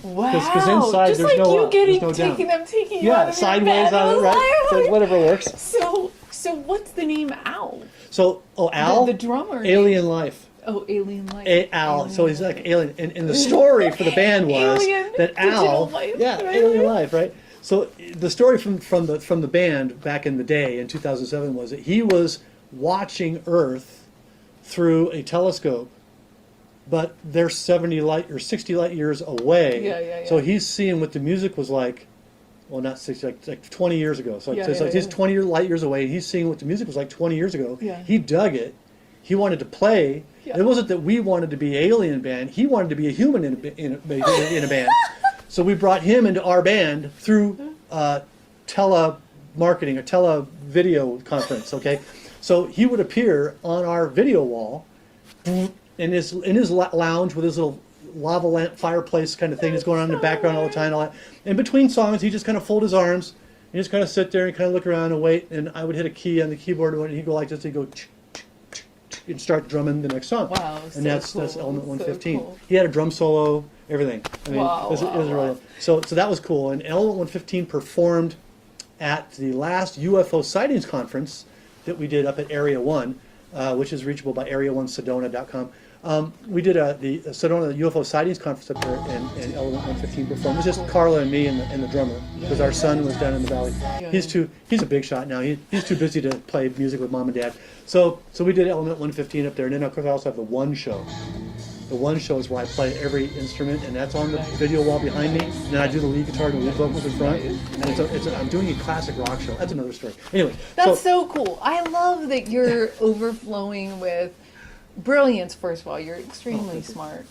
Wow. Because inside just there's like no you up, getting there's no down. taking you out of sideways your bed. on it, right? So whatever works. So what's the name Al? So Al, the drummer. Alien Life. Oh, Alien Life. Al. Alien So he's like alien. And the story for the band was that Al, life, Alien Life, right? So the story from the band back in the day in 2007 was that he was watching Earth through a telescope, but they're 70 light or 60 light years away. Yeah. So he's seeing what the music was like. Well, not 60, like 20 years ago. So he's 20 light years away. And he's seeing what the music was like 20 years ago. Yeah. He dug it. He wanted to play. Yeah. It wasn't that we wanted to be alien band. He wanted to be a human in a band. So we brought him into our band through telemarketing, a tele-video conference, okay? So he would appear on our video wall in his lounge with his little lava lamp fireplace kind of thing that's going on in the background all the time. All that. In between songs, he just kind of fold his arms and just kind of sit there and kind of look around and wait. And I would hit a key on the keyboard and he'd go like this. He'd go and start drumming the next song. Wow, and so that's cool. element 115. So cool. He had a drum solo, everything. I mean, Wow, it was wow, really, wow. so that was cool. And element 115 performed at the last UFO sightings conference that we did up at Area 1, which is reachable by area1sedona.com. We did the Sedona UFO sightings conference up there, and element 115 performed. It was just Carla and me and the drummer, because our son was down in the valley. He's a big shot now. He's too busy to play music with mom and dad. So we did element 115 up there, and then of course I also have the One Show. The One Show is where I play every instrument, and that's on the video wall behind me. And then I do the lead guitar and the lead vocals in front. And I'm doing a classic rock show. That's another story. Anyway, That's so cool. I love that you're overflowing with brilliance. First of all, you're extremely smart,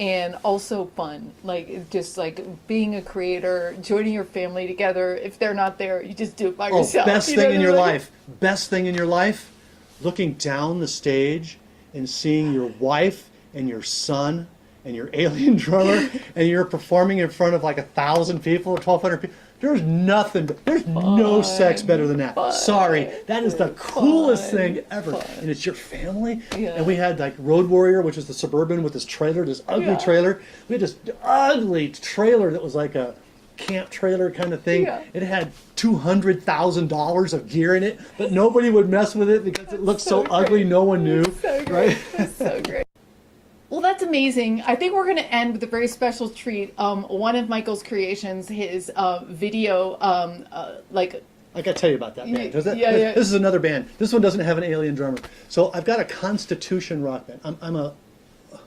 and also fun. Like just like being a creator, joining your family together. If they're not there, you just do it by yourself. Best thing in your life. Best thing in your life. Looking down the stage and seeing your wife and your son and your alien drummer, and you're performing in front of like 1,000 people or 1,200 people. There's nothing, there's no sex better than that. Sorry, that is the coolest thing ever. And it's your family. Yeah. And we had like Road Warrior, which is the Suburban with this trailer, this ugly trailer. We had this ugly trailer that was like a camp trailer kind of thing. Yeah. It had $200,000 of gear in it, but nobody would mess with it because it looked so ugly. No one knew. So great. Right? That's so great. Well, that's amazing. I think we're going to end with a very special treat. One of Michael's creations, his video, like. I got to tell you about that band. This Yeah. is another band. This one doesn't have an alien drummer. So I've got a Constitution rock band.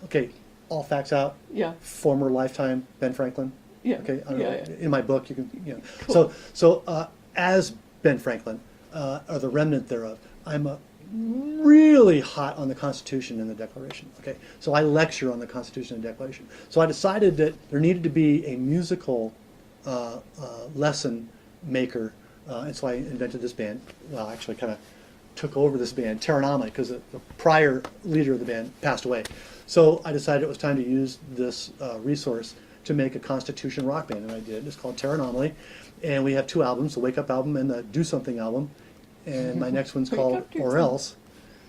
Okay, all facts out. Yeah. Former lifetime Ben Franklin. Yeah. Okay. I don't know. Yeah. In my book, you can. Cool. So as Ben Franklin, or the remnant thereof, I'm really hot on the Constitution and the Declaration. Okay. So I lecture on the Constitution and Declaration. So I decided that there needed to be a musical lesson maker, and so I invented this band. Well, actually, kind of took over this band, Terranome, because the prior leader of the band passed away. So I decided it was time to use this resource to make a Constitution rock band, and I did. It's called Terranome, and we have 2 albums, the Wake Up album and the Do Something album, and my next one's called Or Else.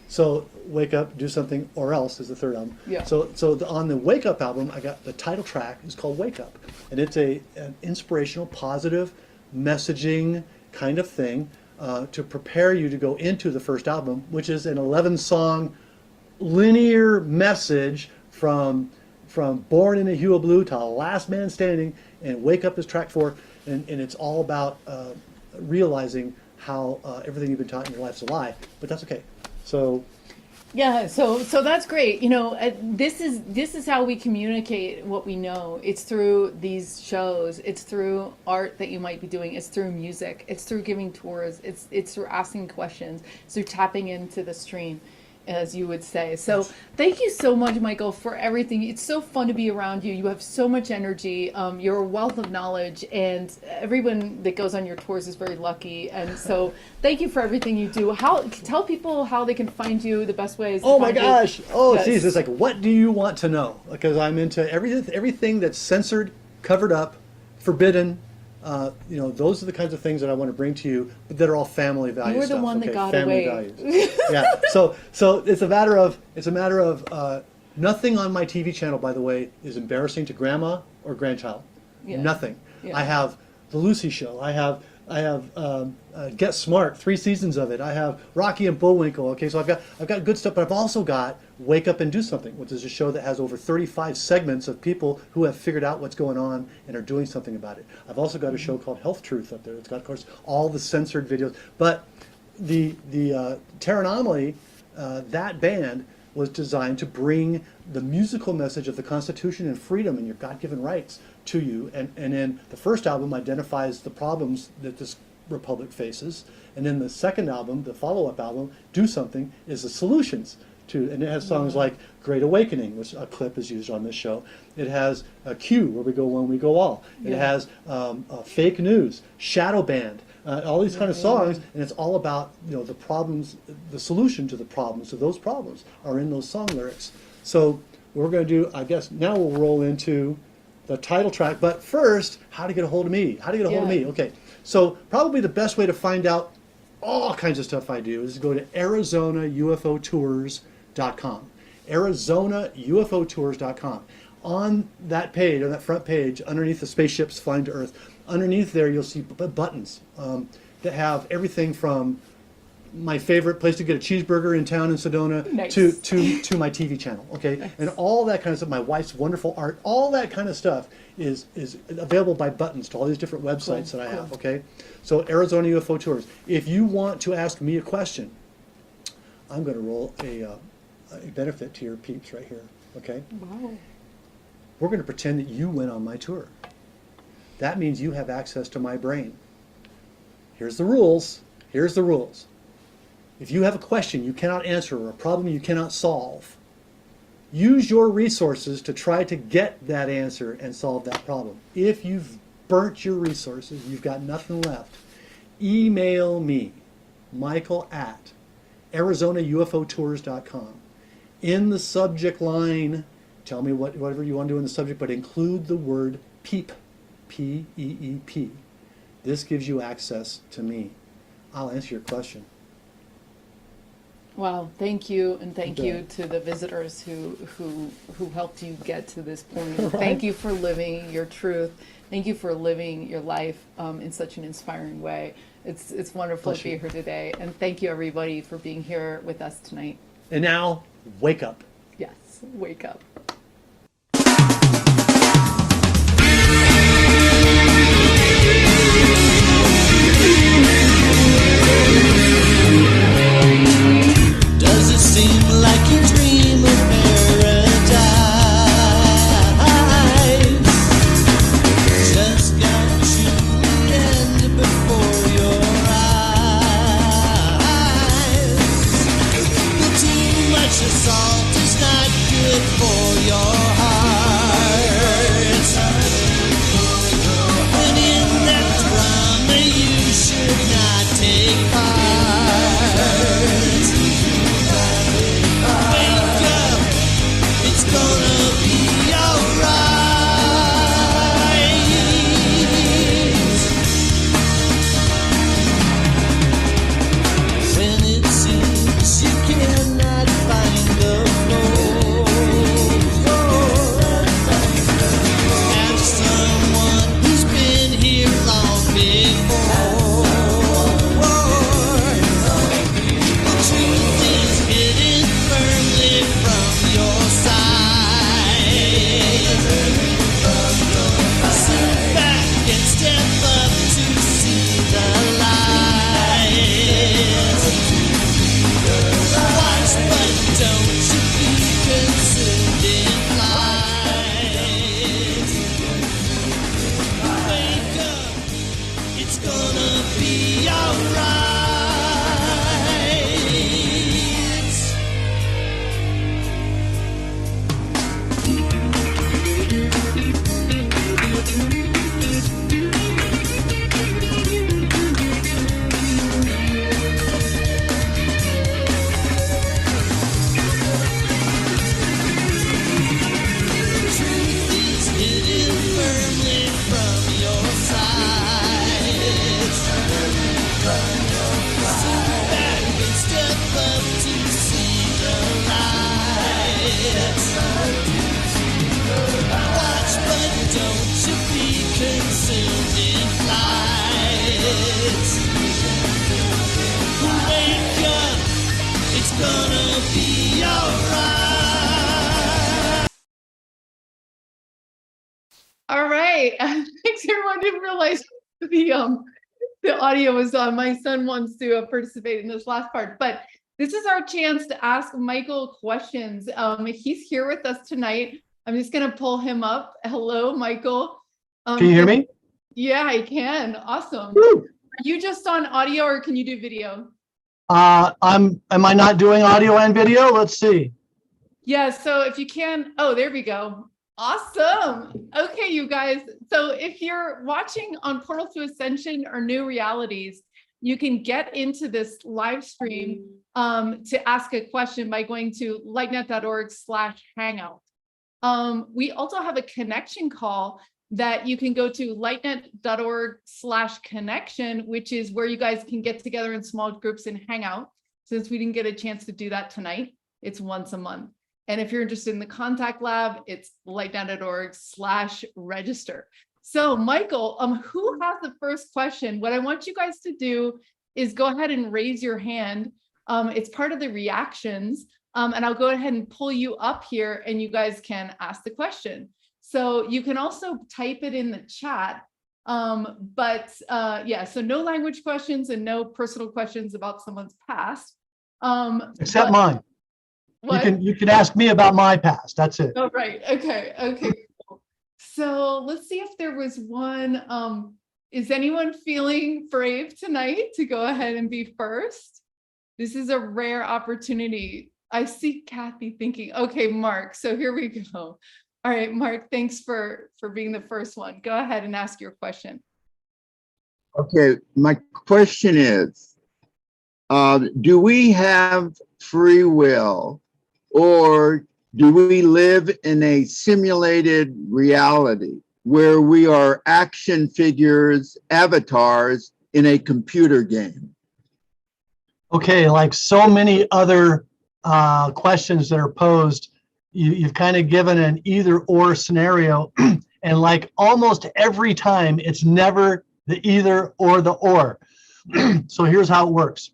So Wake Up, Do Something, Or Else is the 3rd album. Yeah. So on the Wake Up album, I got the title track is called Wake Up, and it's an inspirational, positive messaging kind of thing to prepare you to go into the first album, which is an 11-song linear message from Born in a Hue of Blue to Last Man Standing, and Wake Up is track 4, and it's all about realizing how everything you've been taught in your life is a lie, but that's okay. So Yeah, so that's great. You know, this is how we communicate what we know. It's through these shows. It's through art that you might be doing. It's through music. It's through giving tours. It's through asking questions. It's through tapping into the stream, as you would say. So thank you so much, Michael, for everything. It's so fun to be around you. You have so much energy. You're a wealth of knowledge, and everyone that goes on your tours is very lucky. And so thank you for everything you do. Tell people how they can find you, the best ways. Oh my gosh. Oh, yes. geez. It's like, what do you want to know? Because I'm into everything that's censored, covered up, forbidden. Those are the kinds of things that I want to bring to you, but that are all family values. You were the one that got family away. Values. Yeah. So it's a matter of nothing on my TV channel, by the way, is embarrassing to grandma or grandchild. Yeah. Nothing. Yeah. I have the Lucy Show. I have Get Smart, 3 seasons of it. I have Rocky and Bullwinkle. Okay, so I've got good stuff, but I've also got Wake Up and Do Something, which is a show that has over 35 segments of people who have figured out what's going on and are doing something about it. I've also got a show called Health Truth up there. It's got, of course, all the censored videos. But the Terranome, that band was designed to bring the musical message of the Constitution and freedom and your God-given rights to you. And then the first album identifies the problems that this republic faces. And then the second album, the follow-up album, Do Something, is the solutions to, and it has songs like Great Awakening, which a clip is used on this show. It has Q, Where We Go When We Go All. It has Fake News, Shadow Band, all these kind of songs, and it's all about the problems, the solution to the problems. So those problems are in those song lyrics. So we're going to do, I guess, now we'll roll into the title track. But first, how to get a hold of me. How to get a hold of me. Okay. So probably the best way to find out all kinds of stuff I do is to go to ArizonaUFOTours.com. ArizonaUFOTours.com. On that page, on that front page, underneath the spaceships flying to Earth, underneath there you'll see buttons that have everything from my favorite place to get a cheeseburger in town in Sedona Nice. to my TV channel, okay? Nice. And all that kind of stuff, my wife's wonderful art, all that kind of stuff is available by buttons to all these different websites that I have, okay? So Arizona UFO Tours. If you want to ask me a question, I'm going to roll a benefit to your peeps right here, okay? Wow. We're going to pretend that you went on my tour. That means you have access to my brain. Here's the rules. Here's the rules. If you have a question you cannot answer or a problem you cannot solve, use your resources to try to get that answer and solve that problem. If you've burnt your resources, you've got nothing left, email me, Michael at ArizonaUFOTours.com. In the subject line, tell me whatever you want to do in the subject, but include the word PEEP, P-E-E-P. This gives you access to me. I'll answer your question. Wow, thank you, and thank you to the visitors who helped you get to this point. Right. Thank you for living your truth. Thank you for living your life in such an inspiring way. It's wonderful to be here today, and thank you everybody for being here with us tonight. And now, wake up. Yes, wake up. Does it seem like you dream of paradise? Just got to the end before your eyes. But too much assault is not good for your heart. And in that drama you should not take part. Wake up, it's gonna be alright. When it seems you cannot find the floor, ask someone who's been here long before. The truth is hidden firmly from your sight. Sit back and step up to see the light. Watch, but don't you be consumed in flight. Wake up, it's gonna be alright. Truth is hidden firmly from your sight. Sit back and step up to see the light. Watch, but don't you be consumed in flight. Wake up, it's gonna be alright. All right. Thanks everyone. Didn't realize the audio was on. My son wants to participate in this last part, but this is our chance to ask Michael questions. He's here with us tonight. I'm just going to pull him up. Hello, Michael. Can you hear me? Yeah, I can. Awesome. Woo! Are you just on audio or can you do video? Am I not doing audio and video? Let's see. Yeah, so if you can, oh, there we go. Awesome. Okay, you guys. So if you're watching on Portal to Ascension or New Realities, you can get into this live stream to ask a question by going to lightnet.org/hangout. We also have a connection call that you can go to lightnet.org/connection, which is where you guys can get together in small groups and hang out. Since we didn't get a chance to do that tonight, it's once a month. And if you're interested in the contact lab, it's lightnet.org/register. So Michael, who has the first question? What I want you guys to do is go ahead and raise your hand. It's part of the reactions. And I'll go ahead and pull you up here and you guys can ask the question. So you can also type it in the chat. Yeah, so no language questions and no personal questions about someone's past. Except mine. What? You can ask me about my past. That's it. Oh, right. Okay. Cool. So let's see if there was one. Is anyone feeling brave tonight to go ahead and be first? This is a rare opportunity. I see Kathy thinking, okay, Mark, so here we go. All right, Mark, thanks for being the first one. Go ahead and ask your question. Okay, my question is, do we have free will, or do we live in a simulated reality where we are action figures, avatars in a computer game? Okay, like so many other questions that are posed, you've kind of given an either or scenario, and like almost every time, it's never the either or the or. So here's how it works.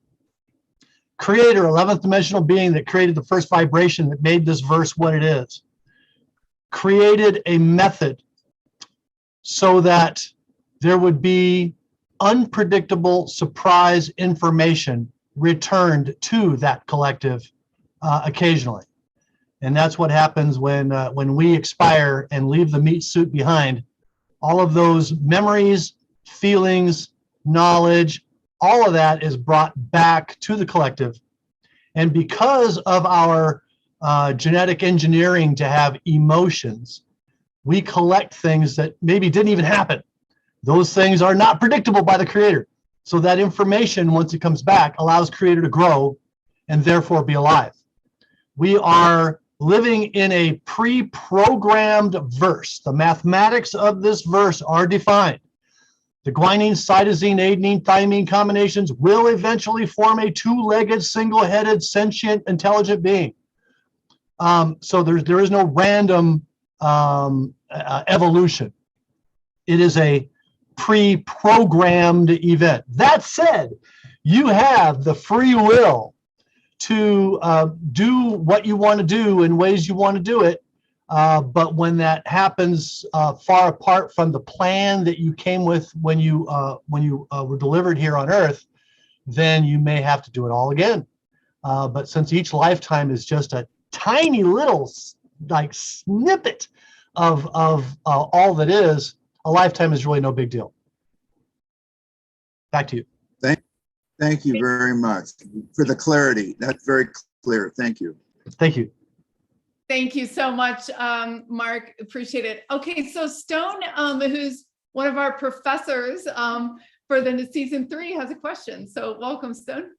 Creator, 11th dimensional being that created the first vibration that made this verse what it is, created a method so that there would be unpredictable surprise information returned to that collective occasionally. And that's what happens when we expire and leave the meat suit behind. All of those memories, feelings, knowledge, all of that is brought back to the collective. And because of our genetic engineering to have emotions, we collect things that maybe didn't even happen. Those things are not predictable by the creator. So that information, once it comes back, allows creator to grow and therefore be alive. We are living in a pre-programmed verse. The mathematics of this verse are defined. The guanine, cytosine, adenine, thymine combinations will eventually form a two-legged, single-headed, sentient, intelligent being. So there is no random evolution. It is a pre-programmed event. That said, you have the free will to do what you want to do in ways you want to do it. But when that happens far apart from the plan that you came with when you were delivered here on Earth, then you may have to do it all again. But since each lifetime is just a tiny little like snippet of all that is, a lifetime is really no big deal. Back to you. Thank you very much for the clarity. That's very clear. Thank you. Thank you. Thank you so much, Mark. Appreciate it. Okay, so Stone, who's one of our professors for the season 3, has a question. So welcome, Stone.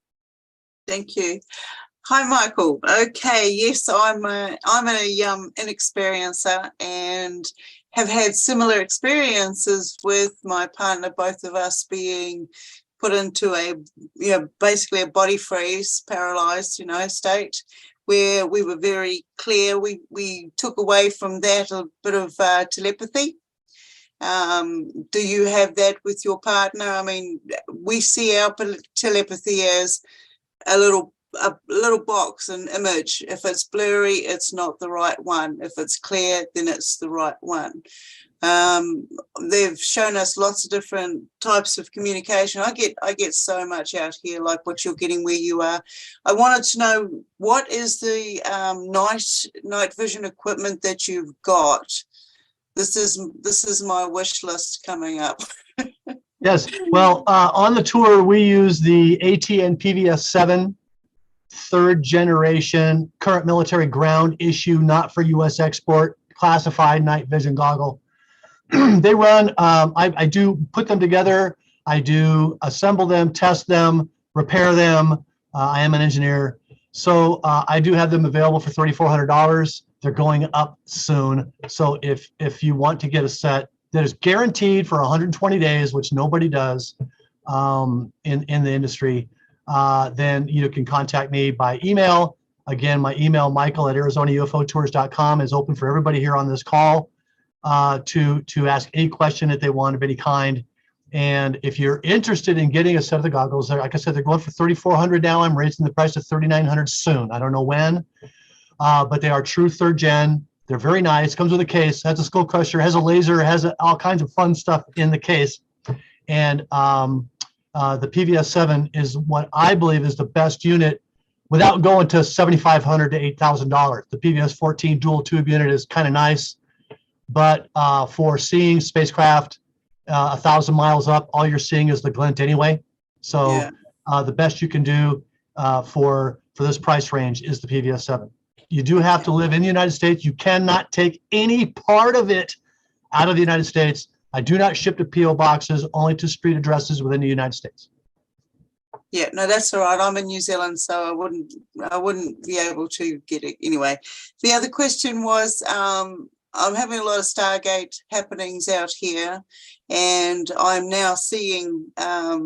Thank you. Hi, Michael. Okay, yes, I'm an inexperiencer and have had similar experiences with my partner, both of us being put into a, basically a body freeze, paralyzed, state where we were very clear. We took away from that a bit of telepathy. Do you have that with your partner? I mean, we see our telepathy as a little box, an image. If it's blurry, it's not the right one. If it's clear, then it's the right one. They've shown us lots of different types of communication. I get so much out here, like what you're getting where you are. I wanted to know, what is the night vision equipment that you've got? This is my wish list coming up. Yes, well, on the tour we use the ATN PVS-7 3rd generation current military ground issue, not for U.S. export, classified night vision goggle. They run, I do put them together, I do assemble them, test them, repair them. I am an engineer. So I do have them available for $3,400. They're going up soon. So if you want to get a set that is guaranteed for 120 days, which nobody does in the industry, then you can contact me by email. Again, my email, michael@arizonaUFOtours.com, is open for everybody here on this call to ask any question that they want of any kind. And if you're interested in getting a set of the goggles, like I said, they're going for $3,400 now. I'm raising the price to $3,900 soon. I don't know when, but they are true 3rd gen. They're very nice. Comes with a case, has a skull crusher, has a laser, has all kinds of fun stuff in the case. And the PVS-7 is what I believe is the best unit without going to $7,500 to $8,000. The PVS-14 dual tube unit is kind of nice, but for seeing spacecraft 1,000 miles up, all you're seeing is the glint anyway. So the best you can do for this price range is the PVS-7. You do have to live in the United States. You cannot take any part of it out of the United States. I do not ship to PO boxes, only to street addresses within the United States. Yeah, no, that's all right. I'm in New Zealand, so I wouldn't be able to get it anyway. The other question was, I'm having a lot of Stargate happenings out here, and I'm now seeing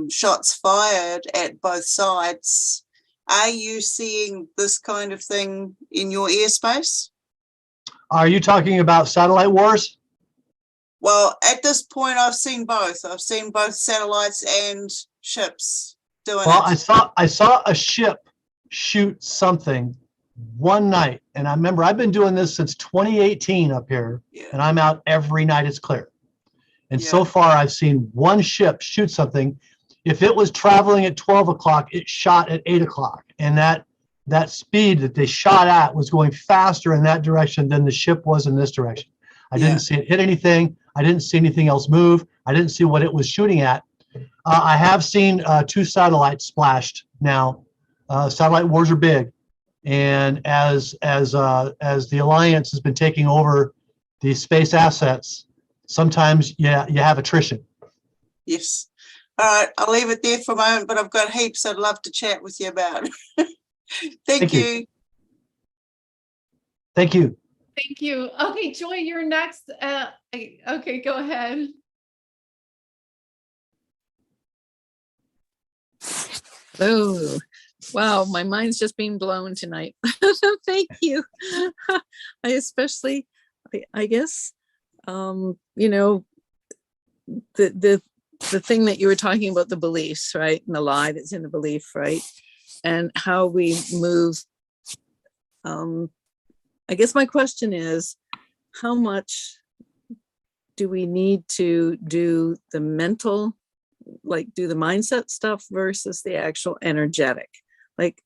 shots fired at both sides. Are you seeing this kind of thing in your airspace? Are you talking about satellite wars? Well, at this point, I've seen both. I've seen both satellites and ships doing it. I saw a ship shoot something one night, and I remember I've been doing this since 2018 up here, and I'm out every night it's clear. And so far, I've seen one ship shoot something. If it was traveling at 12 o'clock, it shot at 8 o'clock, and that speed that they shot at was going faster in that direction than the ship was in this direction. I didn't see it hit anything. I didn't see anything else move. I didn't see what it was shooting at. I have seen 2 satellites splashed now. Satellite wars are big, and as the Alliance has been taking over the space assets, sometimes you have attrition. Yes. All right, I'll leave it there for a moment, but I've got heaps I'd love to chat with you about. Thank you. Thank you. Thank you. Okay, Joy, you're next. Okay, go ahead. Oh, wow, my mind's just being blown tonight. Thank you. I especially, I guess, you know, the thing that you were talking about, the beliefs, right? And the lie that's in the belief, right? And how we move. I guess my question is, how much do we need to do the mental, like do the mindset stuff versus the actual energetic? Like,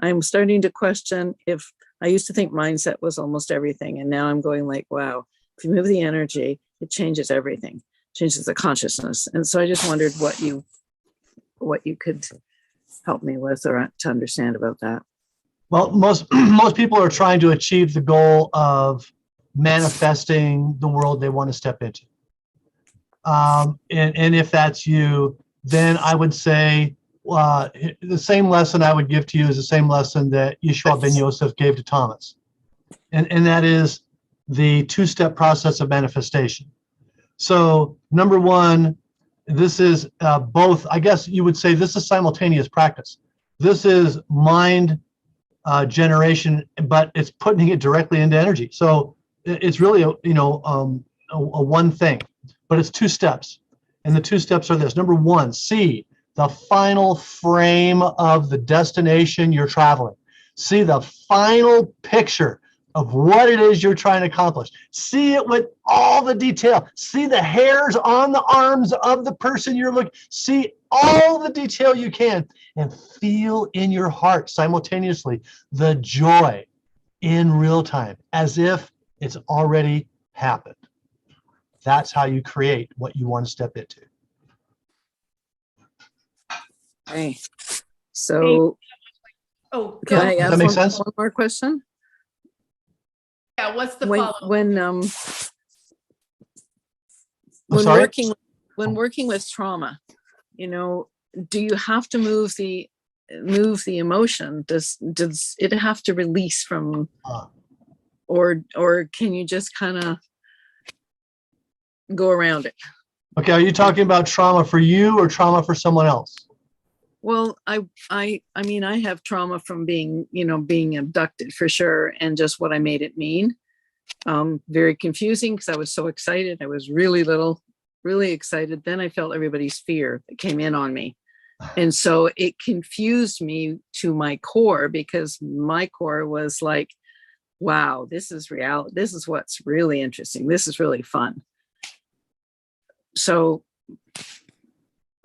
I'm starting to question if I used to think mindset was almost everything. And now I'm going like, wow, if you move the energy, it changes everything, changes the consciousness. And so I just wondered what you could help me with or to understand about that. Well, most people are trying to achieve the goal of manifesting the world they want to step into. And if that's you, then I would say the same lesson I would give to you is the same lesson that Yeshua ben Yosef gave to Thomas. And that is the 2-step process of manifestation. So number one, this is both, I guess you would say this is simultaneous practice. This is mind generation, but it's putting it directly into energy. So it's really a one thing, but it's 2 steps. And the 2 steps are this. Number one, see the final frame of the destination you're traveling. See the final picture of what it is you're trying to accomplish. See it with all the detail. See the hairs on the arms of the person you're looking. See all the detail you can, and feel in your heart simultaneously the joy in real time, as if it's already happened. That's how you create what you want to step into. Okay. So Oh, can go. I Does ask that make sense? one more question? Yeah, what's the When follow-up? I'm sorry? working with trauma, you know, do you have to move the emotion? Does it have to release from or can you just kind of go around it? Okay, are you talking about trauma for you or trauma for someone else? Well, I mean, I have trauma from being, being abducted for sure, and just what I made it mean. Very confusing because I was so excited. I was really little, really excited. Then I felt everybody's fear that came in on me. And so it confused me to my core, because my core was like, wow, this is reality. This is what's really interesting. This is really fun. So,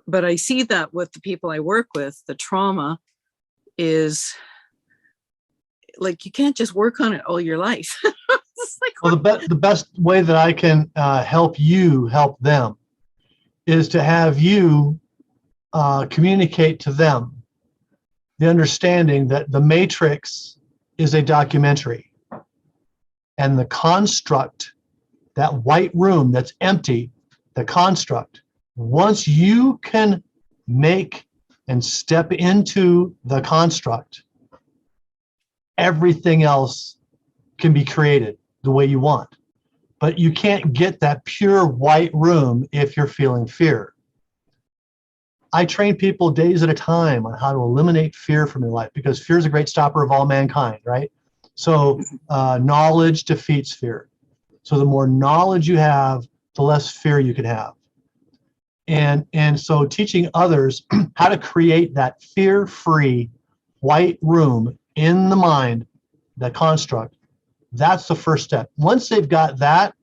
but I see that with the people I work with, the trauma is like, you can't just work on it all your life. It's like, Well, the best way that I can help you help them is to have you communicate to them the understanding that the Matrix is a documentary, and the construct, that white room that's empty, the construct, once you can make and step into the construct, everything else can be created the way you want. But you can't get that pure white room if you're feeling fear. I train people days at a time on how to eliminate fear from your life, because fear is a great stopper of all mankind, right? So knowledge defeats fear. So the more knowledge you have, the less fear you can have. And so teaching others how to create that fear-free white room in the mind, that construct, that's the first step. Once they've got that,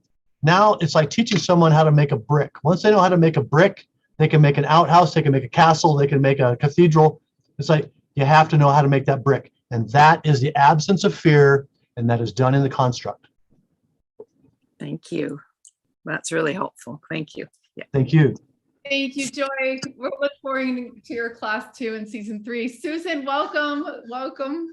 now it's like teaching someone how to make a brick. Once they know how to make a brick, they can make an outhouse, they can make a castle, they can make a cathedral. It's like, you have to know how to make that brick. And that is the absence of fear, and that is done in the construct. thank you. That's really helpful. Thank you. Yeah. Thank you. Thank you, Joy. We're looking forward to your class 2 in season 3. Susan, welcome. Welcome.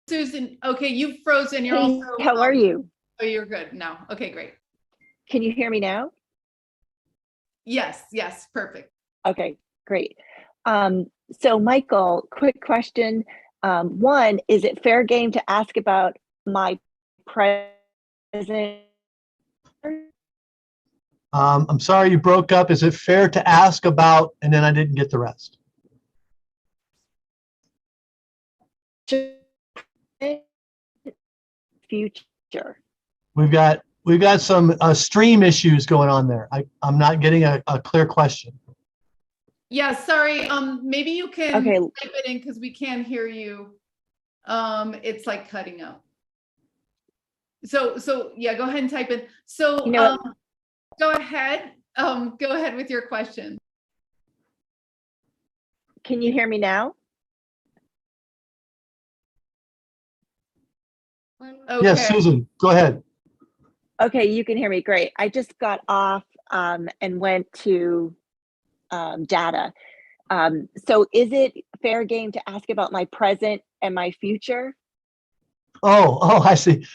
Susan, okay, you've frozen. You're Hey, also. how are you? Oh, you're good now. Okay, great. Can you hear me now? Yes, yes, perfect. Okay, great. So Michael, quick question. One, is it fair game to ask about my present? I'm sorry you broke up. Is it fair to ask about, and then I didn't get the rest? Future. We've got some stream issues going on there. I'm not getting a clear question. Yeah, sorry. Maybe you can Okay. type it in because we can't hear you. It's like cutting out. So yeah, go ahead and type in. So You know, go ahead. Go ahead with your question. can you hear me now? Okay. Yes, Susan, go ahead. Okay, you can hear me. Great. I just got off and went to data. So is it fair game to ask about my present and my future? Oh, I see.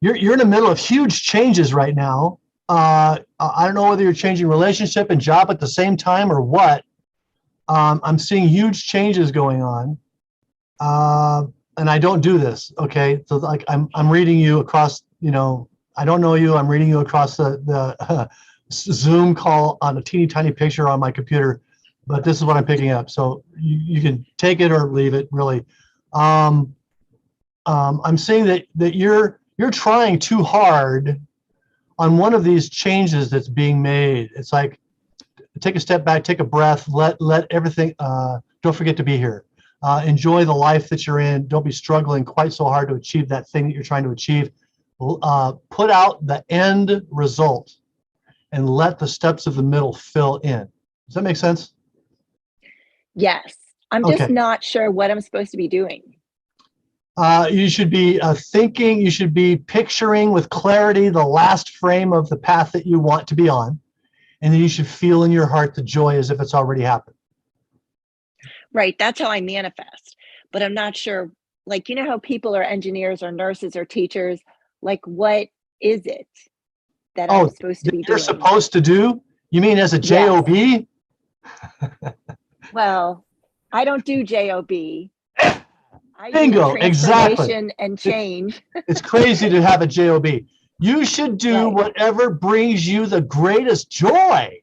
You're in the middle of huge changes right now. I don't know whether you're changing relationship and job at the same time or what. I'm seeing huge changes going on. And I don't do this, okay? So like I'm reading you across, I don't know you, I'm reading you across the Zoom call on a teeny tiny picture on my computer, but this is what I'm picking up. So you can take it or leave it, really. I'm seeing that you're trying too hard on one of these changes that's being made. It's like, take a step back, take a breath, let everything, don't forget to be here. Enjoy the life that you're in. Don't be struggling quite so hard to achieve that thing that you're trying to achieve. Put out the end result and let the steps of the middle fill in. Does that make sense? Yes. I'm just not sure what I'm supposed to be doing. You should be thinking, you should be picturing with clarity the last frame of the path that you want to be on. And then you should feel in your heart the joy as if it's already happened. Right. That's how I manifest. But I'm not sure, like, you know how people are engineers or nurses or teachers, like, what is it? that Oh, I'm supposed to be you're doing? supposed to do? You mean as a job? Well, I don't do job. I Bingo, do exactly. transformation and change. It's crazy to have a job. You should do Right. whatever brings you the greatest joy.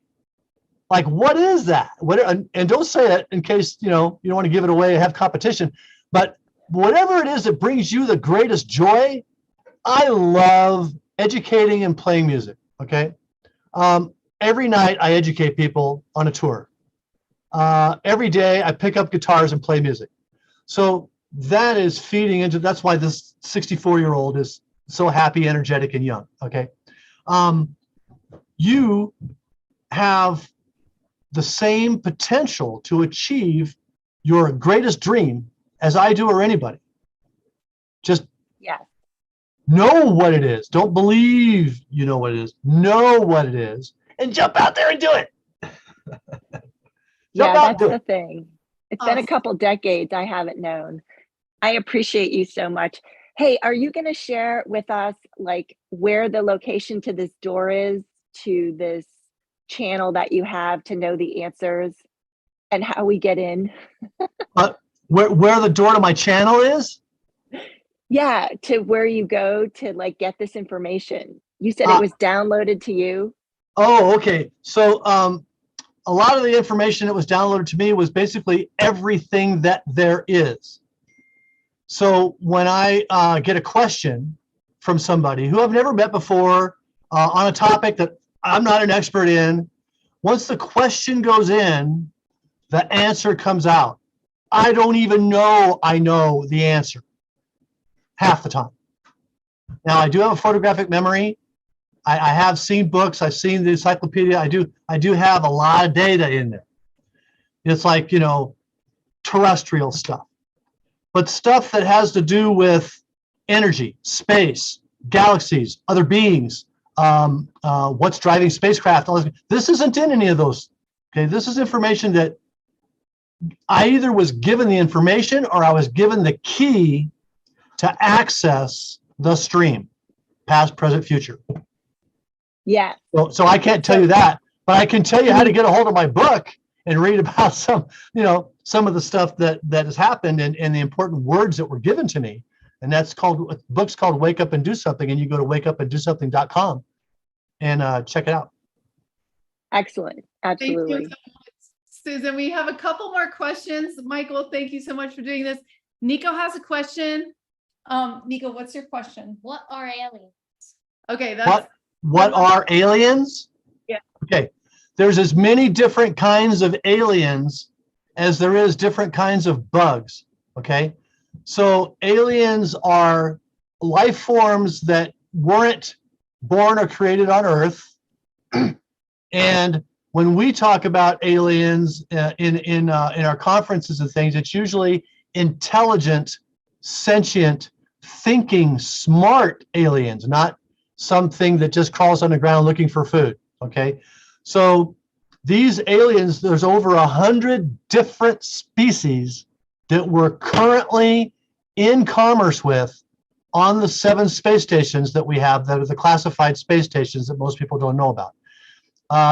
Like, what is that? What? And don't say it in case you don't want to give it away and have competition. But whatever it is that brings you the greatest joy, I love educating and playing music. Okay. Every night I educate people on a tour. Every day I pick up guitars and play music. So that is feeding into, that's why this 64-year-old is so happy, energetic, and young. Okay. You have the same potential to achieve your greatest dream as I do or anybody. Just know what it is. Don't believe you know what it is. Know what it is and jump out there and do it. That's the thing. It's been a couple decades I haven't known. I appreciate you so much. Hey, are you going to share with us like where the location to this door is, to this channel that you have to know the answers, and how we get in? Where the door to my channel is? Yeah, to where you go to like get this information. You said it was downloaded to you. Oh, okay. So a lot of the information that was downloaded to me was basically everything that there is. So when I get a question from somebody who I've never met before on a topic that I'm not an expert in, once the question goes in, the answer comes out. I don't even know I know the answer half the time. Now, I do have a photographic memory. I have seen books. I've seen the encyclopedia. I do have a lot of data in there. It's like, terrestrial stuff. But stuff that has to do with energy, space, galaxies, other beings, what's driving spacecraft, all this isn't in any of those. Okay, this is information that I either was given the information or I was given the key to access the stream, past, present, future. Yeah. So I can't tell you that, but I can tell you how to get a hold of my book and read about some of the stuff that has happened and the important words that were given to me. And that's book's called Wake Up and Do Something. And you go to wakeupandosomething.com and check it out. Excellent. Absolutely. Thank you so much, Susan. We have a couple more questions. Michael, thank you so much for doing this. Nico has a question. Nico, what's your question? What are aliens? Okay, that's what are aliens? Yeah. Okay. There's as many different kinds of aliens as there is different kinds of bugs. Okay. So aliens are life forms that weren't born or created on Earth. And when we talk about aliens in our conferences and things, it's usually intelligent, sentient, thinking, smart aliens, not something that just crawls on the ground looking for food. Okay. So these aliens, there's over 100 different species that we're currently in commerce with on the 7 space stations that we have that are the classified space stations that most people don't know about.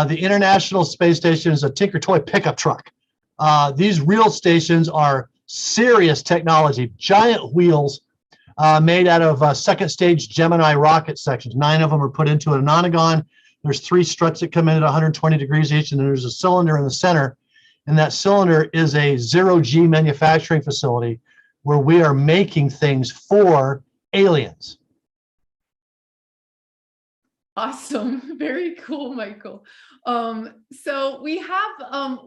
The International Space Station is a Tinker Toy pickup truck. These real stations are serious technology, giant wheels made out of second stage Gemini rocket sections. 9 of them are put into a nonagon. There's 3 struts that come in at 120 degrees each, and there's a cylinder in the center. And that cylinder is a zero-G manufacturing facility where we are making things for aliens. awesome. Very cool, Michael. So we have,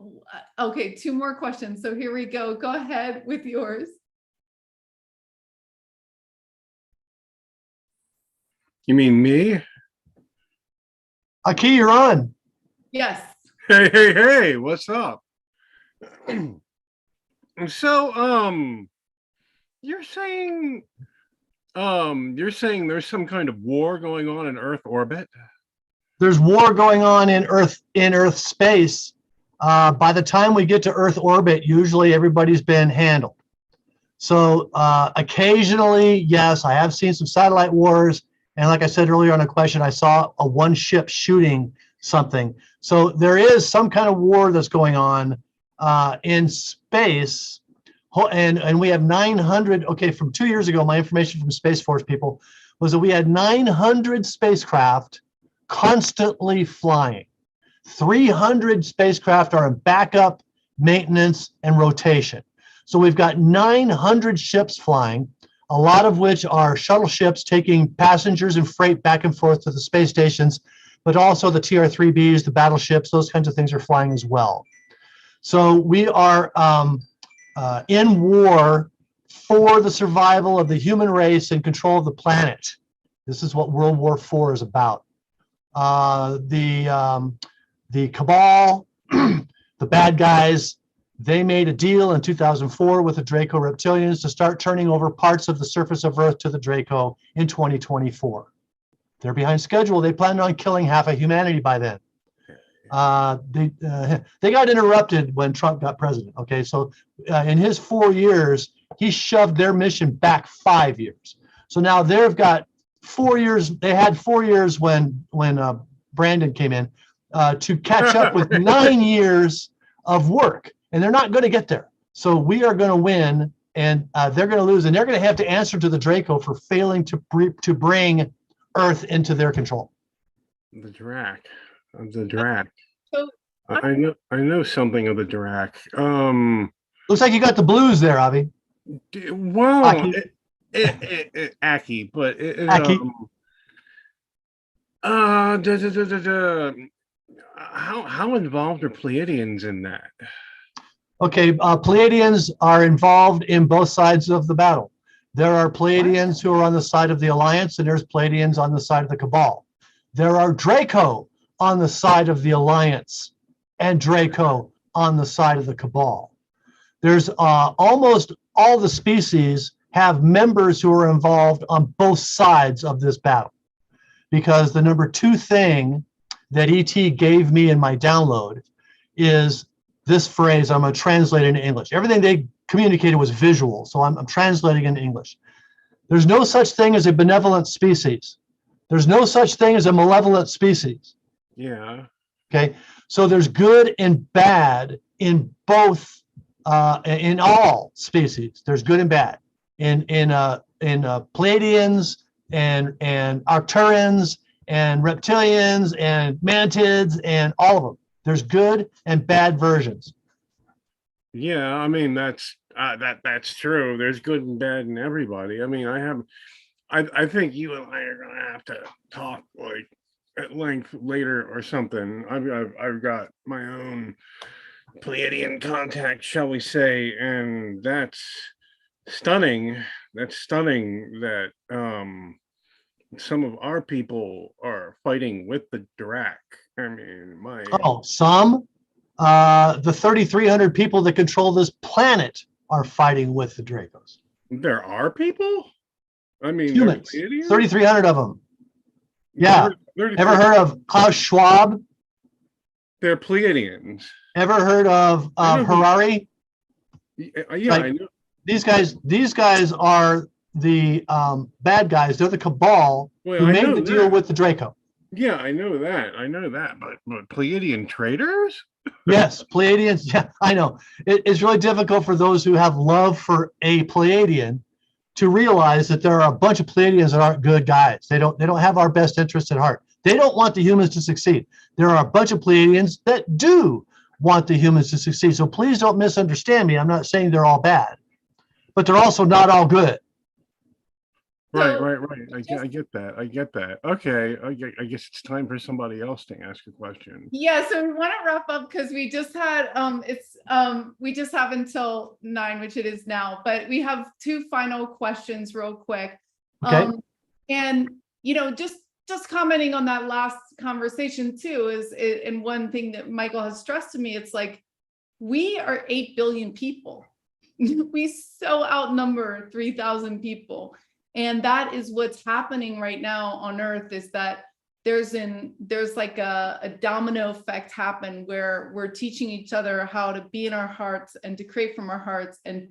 okay, 2 more questions. So here we go. Go ahead with yours. You mean me? Aki, you're on. Yes. Hey, what's up? So, you're saying there's some kind of war going on in Earth orbit? There's war going on in Earth space. By the time we get to Earth orbit, usually everybody's been handled. So occasionally, yes, I have seen some satellite wars, And like I said earlier on a question, I saw a one ship shooting something. So there is some kind of war that's going on in space. And we have 900, okay, from 2 years ago, my information from Space Force people was that we had 900 spacecraft constantly flying. 300 spacecraft are in backup, maintenance, and rotation. So we've got 900 ships flying, a lot of which are shuttle ships taking passengers and freight back and forth to the space stations, but also the TR-3Bs, the battleships, those kinds of things are flying as well. So we are in war for the survival of the human race and control of the planet. This is what World War IV is about. The cabal, the bad guys, they made a deal in 2004 with the Draco reptilians to start turning over parts of the surface of Earth to the Draco in 2024. They're behind schedule. They planned on killing half of humanity by then. They got interrupted when Trump got president. Okay, so in his 4 years, he shoved their mission back 5 years. So now they've got 4 years. They had 4 years when Brandon came in to catch up with 9 years of work, and they're not going to get there. So we are going to win, and they're going to lose, and they're going to have to answer to the Draco for failing to bring Earth into their control. The Drac. The Drac. So I know something of the Drac. Looks like you got the blues there, Avi. Well, Aki. Aki, but Aki. How involved are Pleiadians in that? Okay, Pleiadians are involved in both sides of the battle. There are Pleiadians who are on the side of the Alliance, and there's Pleiadians on the side of the Cabal. There are Draco on the side of the Alliance and Draco on the side of the Cabal. There's almost all the species have members who are involved on both sides of this battle, because the number 2 thing that ET gave me in my download is this phrase. I'm going to translate it into English. Everything they communicated was visual, so I'm translating into English. There's no such thing as a benevolent species. There's no such thing as a malevolent species. Yeah. Okay, so there's good and bad in both, in all species. There's good and bad in Pleiadians and Arcturians and reptilians and mantids and all of them. There's good and bad versions. Yeah, I mean that's true. There's good and bad in everybody. I mean, I think you and I are gonna have to talk like at length later or something. I've got my own Pleiadian contact, shall we say, and that's stunning. That's stunning that some of our people are fighting with the Drac. I mean, some the 3,300 people that control this planet are fighting with the Dracos. There are people? I mean, humans, 3,300 of them. Yeah. Ever heard of Klaus Schwab? They're Pleiadians. Ever heard of Harari? Yeah, like, I know. These guys are the bad guys. They're the cabal who made the deal with the Draco. Yeah, I know that. But Pleiadian traitors? Yes, Pleiadians. Yeah, I know. It's really difficult for those who have love for a Pleiadian to realize that there are a bunch of Pleiadians that aren't good guys. They don't have our best interests at heart. They don't want the humans to succeed. There are a bunch of Pleiadians that do want the humans to succeed. So please don't misunderstand me. I'm not saying they're all bad, but they're also not all good. Right. I get that. Okay. I guess it's time for somebody else to ask a question. Yeah, so we want to wrap up because we just had we just have until 9, which it is now, but we have 2 final questions real quick. Okay. And just commenting on that last conversation too and one thing that Michael has stressed to me, it's like we are 8 billion people. We so outnumber 3,000 people. And that is what's happening right now on Earth, is that there's like a domino effect happen where we're teaching each other how to be in our hearts and to create from our hearts and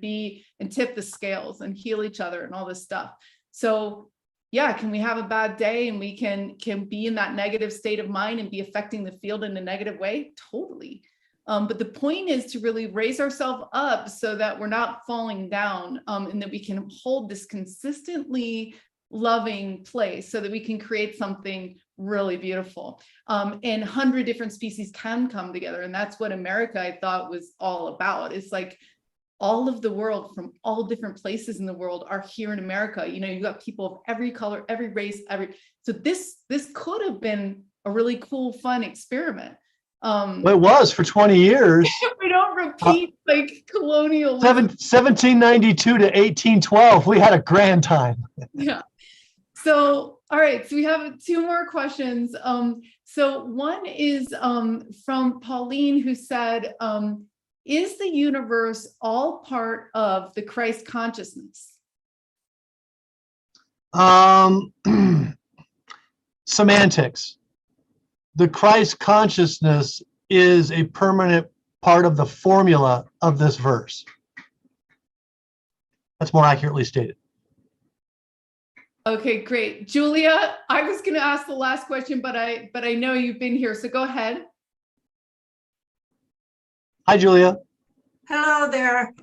tip the scales and heal each other and all this stuff. So yeah, can we have a bad day and we can be in that negative state of mind and be affecting the field in a negative way? Totally. But the point is to really raise ourselves up so that we're not falling down, and that we can hold this consistently loving place so that we can create something really beautiful. And 100 different species can come together. And that's what America, I thought, was all about. It's like all of the world from all different places in the world are here in America. You know, you got people of every color, every race, so this could have been a really cool, fun experiment. Well, it was for 20 years. We don't repeat like colonial. 1792 to 1812. We had a grand time. Yeah. So, all right. So we have 2 more questions. So one is from Pauline, who said, is the universe all part of the Christ consciousness? Semantics. The Christ consciousness is a permanent part of the formula of this verse. That's more accurately stated. Okay, great. Julia, I was going to ask the last question, but I know you've been here, so go ahead. Hi, Julia. Hello there.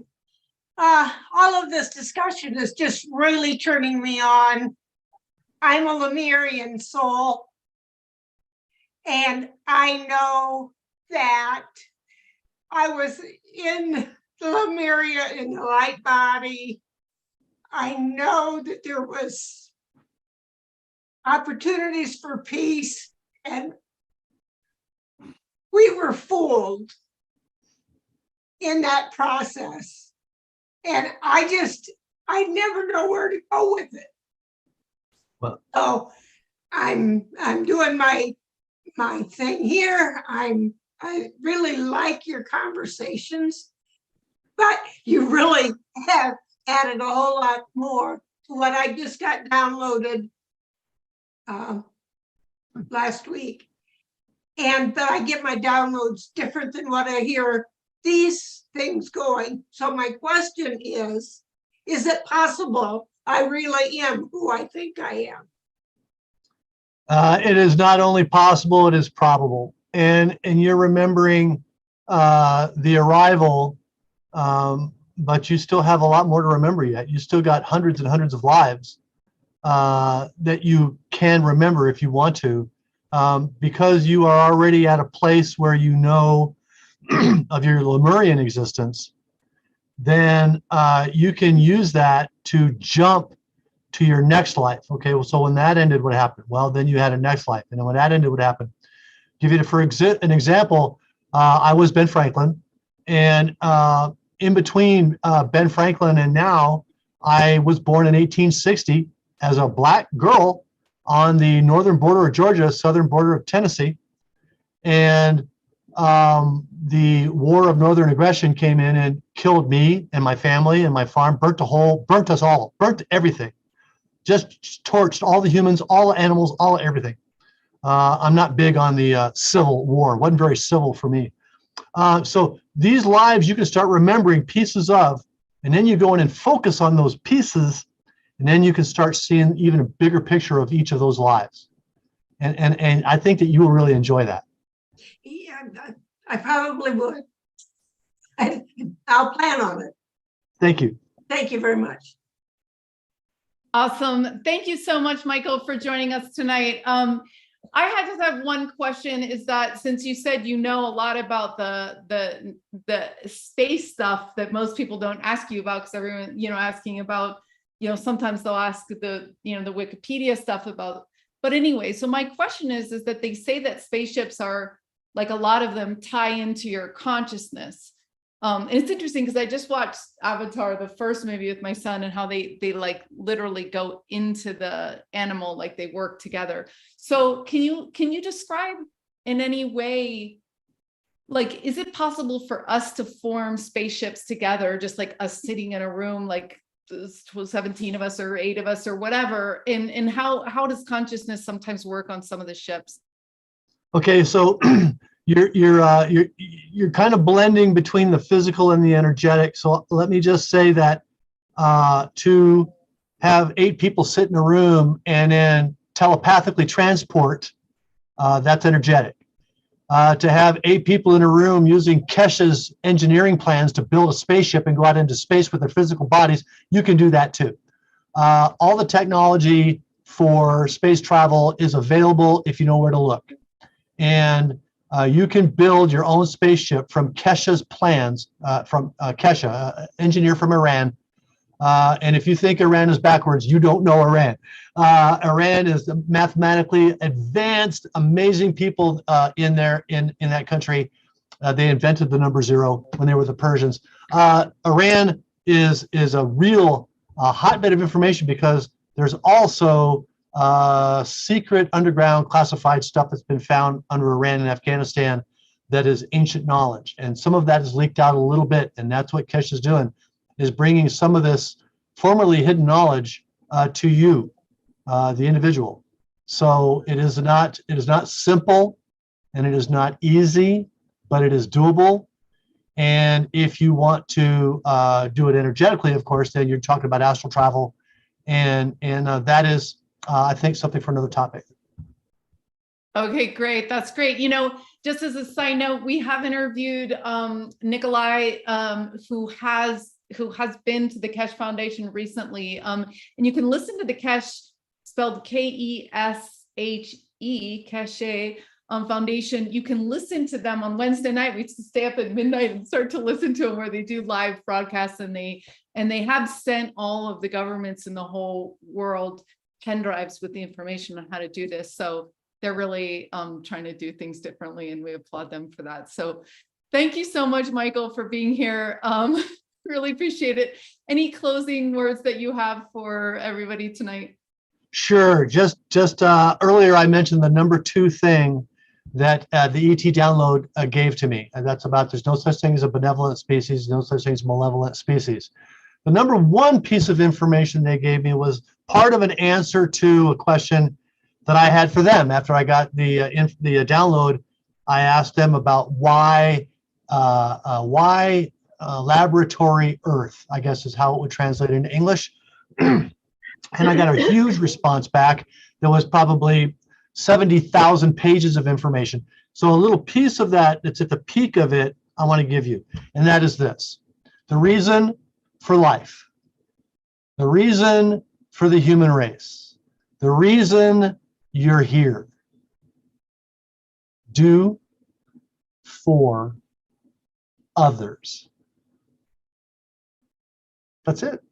All of this discussion is just really turning me on. I'm a Lemurian soul, and I know that I was in Lemuria in the light body. I know that there was opportunities for peace, and we were fooled in that process. And I never know where to go with it. Well, so I'm doing my thing here. I really like your conversations, but you really have added a whole lot more to what I just got downloaded last week. But I get my downloads different than what I hear these things going. So my question is it possible I really am who I think I am? It is not only possible, it is probable. And you're remembering the arrival, but you still have a lot more to remember yet. You still got hundreds and hundreds of lives that you can remember if you want to, because you are already at a place where you know of your Lemurian existence. Then you can use that to jump to your next life. Okay, well, so when that ended, what happened? Well, then you had a next life. And then when that ended, what happened? Give you an example. I was Ben Franklin, and in between Ben Franklin and now, I was born in 1860 as a black girl on the northern border of Georgia, southern border of Tennessee. And the War of Northern Aggression came in and killed me and my family and my farm, burnt us all, burnt everything. Just torched all the humans, all the animals, all everything. I'm not big on the Civil War. It wasn't very civil for me. So these lives you can start remembering pieces of, and then you go in and focus on those pieces, and then you can start seeing even a bigger picture of each of those lives. And I think that you will really enjoy that. Yeah, I probably would. I'll plan on it. Thank you. Thank you very much. Awesome. Thank you so much, Michael, for joining us tonight. I just have one question, is that since you said you know a lot about the space stuff that most people don't ask you about, because everyone, asking about, sometimes they'll ask the Wikipedia stuff about, but anyway, so my question is that they say that spaceships are, like, a lot of them tie into your consciousness. And it's interesting because I just watched Avatar, the first movie, with my son, and how they like literally go into the animal, like they work together. So can you describe in any way, like, is it possible for us to form spaceships together, just like us sitting in a room, like 17 of us or 8 of us or whatever? And how does consciousness sometimes work on some of the ships? Okay, so you're kind of blending between the physical and the energetic. So let me just say that to have 8 people sit in a room and then telepathically transport, that's energetic. To have 8 people in a room using Kesha's engineering plans to build a spaceship and go out into space with their physical bodies, you can do that too. All the technology for space travel is available if you know where to look. And you can build your own spaceship from Kesha's plans, from Kesha, engineer from Iran. And if you think Iran is backwards, you don't know Iran. Iran is mathematically advanced, amazing people in that country. They invented the number 0 when they were the Persians. Iran is a real hotbed of information because there's also secret underground classified stuff that's been found under Iran and Afghanistan that is ancient knowledge. And some of that is leaked out a little bit. And that's what Kesh is doing, is bringing some of this formerly hidden knowledge to you, the individual. So it is not simple and it is not easy, but it is doable. And if you want to do it energetically, of course, then you're talking about astral travel. And that is, I think, something for another topic. Okay, great. That's great. You know, just as a side note, we have interviewed Nikolai, who has been to the Keshe Foundation recently. And you can listen to the Keshe, spelled Keshe, Keshe Foundation. You can listen to them on Wednesday night. We used to stay up at midnight and start to listen to them, where they do live broadcasts, and they have sent all of the governments in the whole world pen drives with the information on how to do this. So they're really trying to do things differently, and we applaud them for that. So thank you so much, Michael, for being here. Really appreciate it. Any closing words that you have for everybody tonight? Sure. Just earlier, I mentioned the number 2 thing that the ET download gave to me, and that's about there's no such thing as a benevolent species, no such thing as a malevolent species. The number 1 piece of information they gave me was part of an answer to a question that I had for them after I got the download. I asked them about why laboratory Earth, I guess is how it would translate into English. And I got a huge response back that was probably 70,000 pages of information. So a little piece of that that's at the peak of it, I want to give you. And that is this: the reason for life, the reason for the human race, the reason you're here. Do for others. That's it.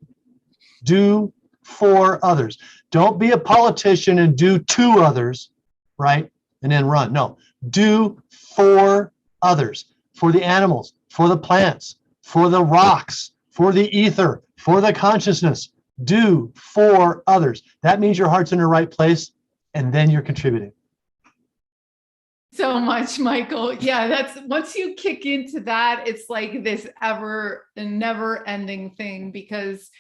Do for others. Don't be a politician and do to others, right? And then run. No, do for others, for the animals, for the plants, for the rocks, for the ether, for the consciousness. Do for others. That means your heart's in the right place, and then you're contributing. So much, Michael. Yeah, that's once you kick into that, it's like this never ending thing, because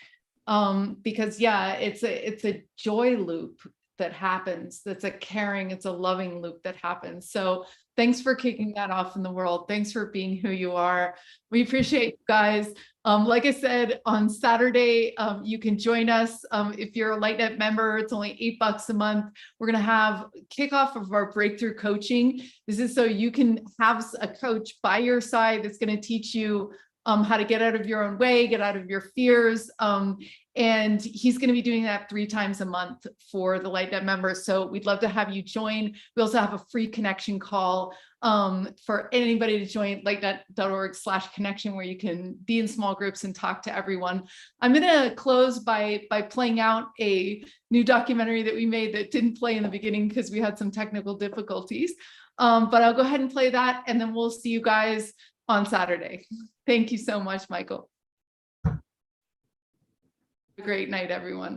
yeah, it's a joy loop that happens. That's a caring, it's a loving loop that happens. So thanks for kicking that off in the world. Thanks for being who you are. We appreciate you guys. Like I said, on Saturday, you can join us. If you're a LightNet member, it's only $8 a month. We're going to have kickoff of our breakthrough coaching. This is so you can have a coach by your side that's going to teach you how to get out of your own way, get out of your fears. And he's going to be doing that 3 times a month for the LightNet members. So we'd love to have you join. We also have a free connection call for anybody to join, lightnet.org/connection, where you can be in small groups and talk to everyone. I'm going to close by playing out a new documentary that we made that didn't play in the beginning because we had some technical difficulties. But I'll go ahead and play that, and then we'll see you guys on Saturday. Thank you so much, Michael. Have a great night, everyone.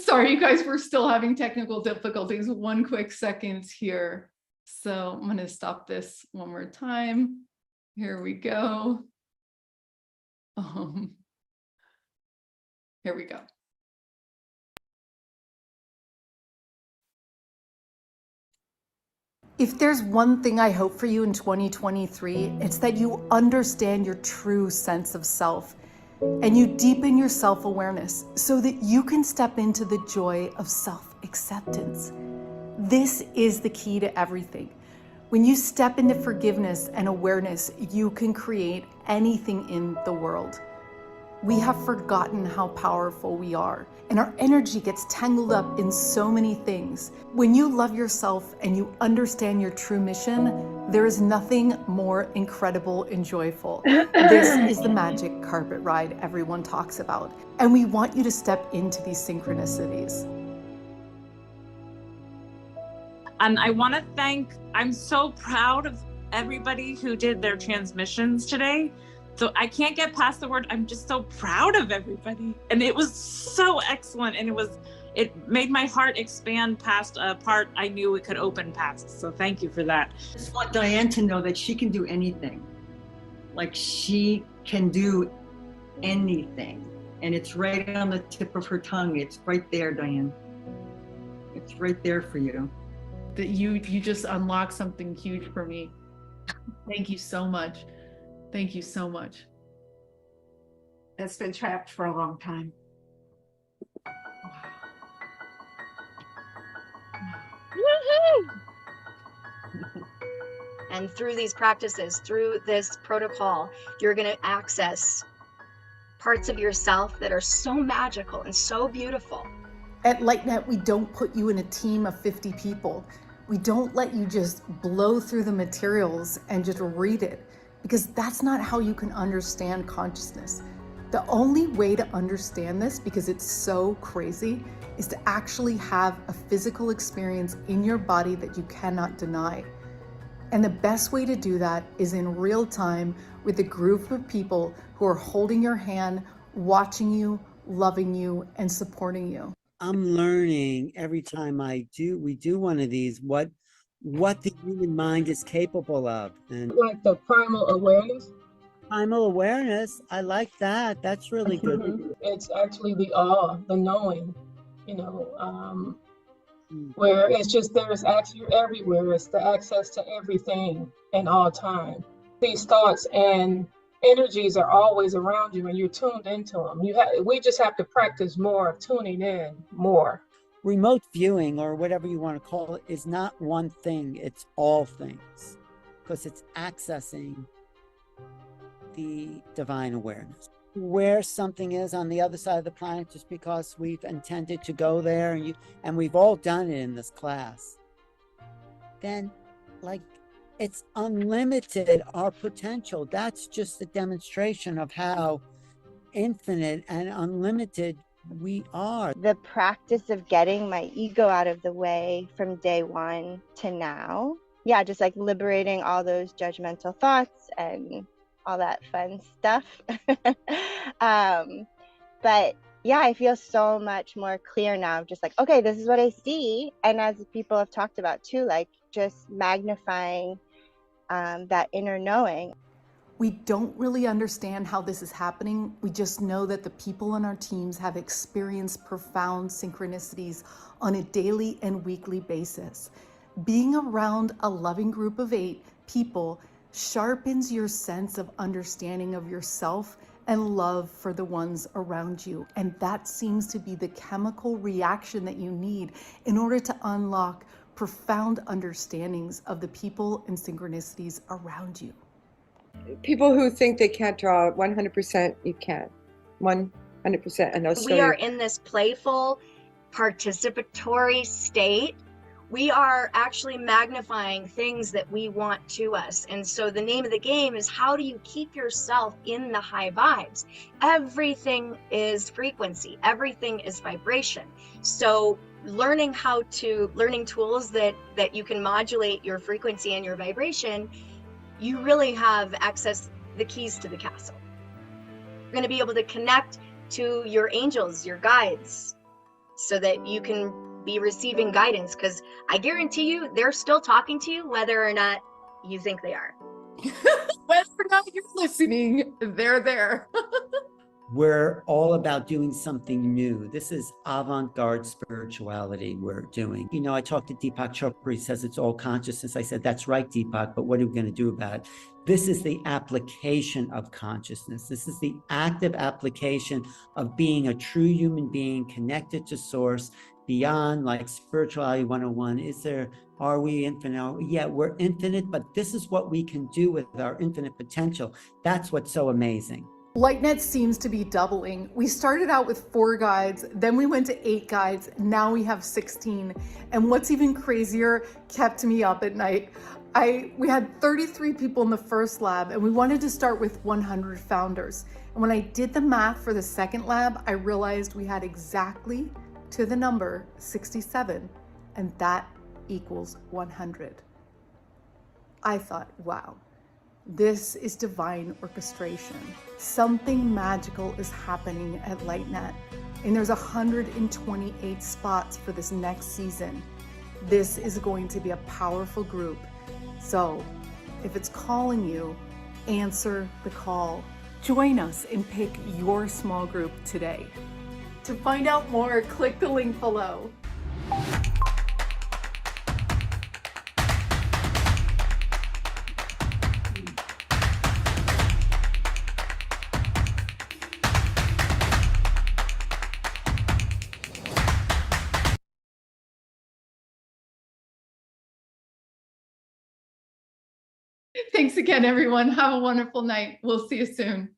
Sorry, you guys, we're still having technical difficulties. One quick second here. So I'm going to stop this one more time. Here we go. Here we go. If there's one thing I hope for you in 2023, it's that you understand your true sense of self and you deepen your self-awareness so that you can step into the joy of self-acceptance. This is the key to everything. When you step into forgiveness and awareness, you can create anything in the world. We have forgotten how powerful we are, and our energy gets tangled up in so many things. When you love yourself and you understand your true mission, there is nothing more incredible and joyful. This is the magic carpet ride everyone talks about, and we want you to step into these synchronicities. And I want to I'm so proud of everybody who did their transmissions today. So I can't get past the word, I'm just so proud of everybody. And it was so excellent. And it made my heart expand past a part I knew it could open past. So thank you for that. I just want Diane to know that she can do anything. Like she can do anything. And it's right on the tip of her tongue. It's right there, Diane. It's right there for you. That you just unlocked something huge for me. Thank you so much. Thank you so much. That's been trapped for a long time. And through these practices, through this protocol, you're going to access parts of yourself that are so magical and so beautiful. At LightNet, we don't put you in a team of 50 people. We don't let you just blow through the materials and just read it, because that's not how you can understand consciousness. The only way to understand this, because it's so crazy, is to actually have a physical experience in your body that you cannot deny. And the best way to do that is in real time with a group of people who are holding your hand, watching you, loving you, and supporting you. I'm learning every time we do one of these, what the human mind is capable of. And Like the primal awareness. Primal awareness, I like that. That's really good. It's actually the awe, the knowing, where it's just there's actually you're everywhere. It's the access to everything and all time. These thoughts and energies are always around you, and you're tuned into them. We just have to practice more of tuning in more. Remote viewing, or whatever you want to call it, is not one thing. It's all things, because it's accessing the divine awareness. Where something is on the other side of the planet, just because we've intended to go there, and we've all done it in this class, then it's unlimited, our potential. That's just a demonstration of how infinite and unlimited we are. The practice of getting my ego out of the way from day one to now. Yeah, just like liberating all those judgmental thoughts and all that fun stuff. But yeah, I feel so much more clear now. I'm just like, okay, this is what I see. And as people have talked about too, like just magnifying that inner knowing. We don't really understand how this is happening. We just know that the people on our teams have experienced profound synchronicities on a daily and weekly basis. Being around a loving group of 8 people sharpens your sense of understanding of yourself and love for the ones around you. And that seems to be the chemical reaction that you need in order to unlock profound understandings of the people and synchronicities around you. People who think they can't draw, 100% you can. 100%. And I'll show We are you. in this playful, participatory state. We are actually magnifying things that we want to us. And so the name of the game is, how do you keep yourself in the high vibes? Everything is frequency. Everything is vibration. So learning tools that you can modulate your frequency and your vibration, you really have access, the keys to the castle. You're going to be able to connect to your angels, your guides, so that you can be receiving guidance, because I guarantee you they're still talking to you whether or not you think they are. Whether or not you're listening, they're there. We're all about doing something new. This is avant-garde spirituality we're doing. You know, I talked to Deepak Chopra, he says it's all consciousness. I said, that's right, Deepak, but what are we going to do about it? This is the application of consciousness. This is the active application of being a true human being connected to source beyond, like spirituality 101. Are we infinite? Yeah, we're infinite, but this is what we can do with our infinite potential. That's what's so amazing. LightNet seems to be doubling. We started out with 4 guides, then we went to 8 guides, now we have 16. And what's even crazier kept me up at night. We had 33 people in the first lab, and we wanted to start with 100 founders. And when I did the math for the second lab, I realized we had exactly to the number 67, and that equals 100. I thought, wow. This is divine orchestration. Something magical is happening at LightNet, and there's 128 spots for this next season. This is going to be a powerful group. So if it's calling you, answer the call. Join us and pick your small group today. To find out more, click the link below. Thanks again, everyone. Have a wonderful night. We'll see you soon.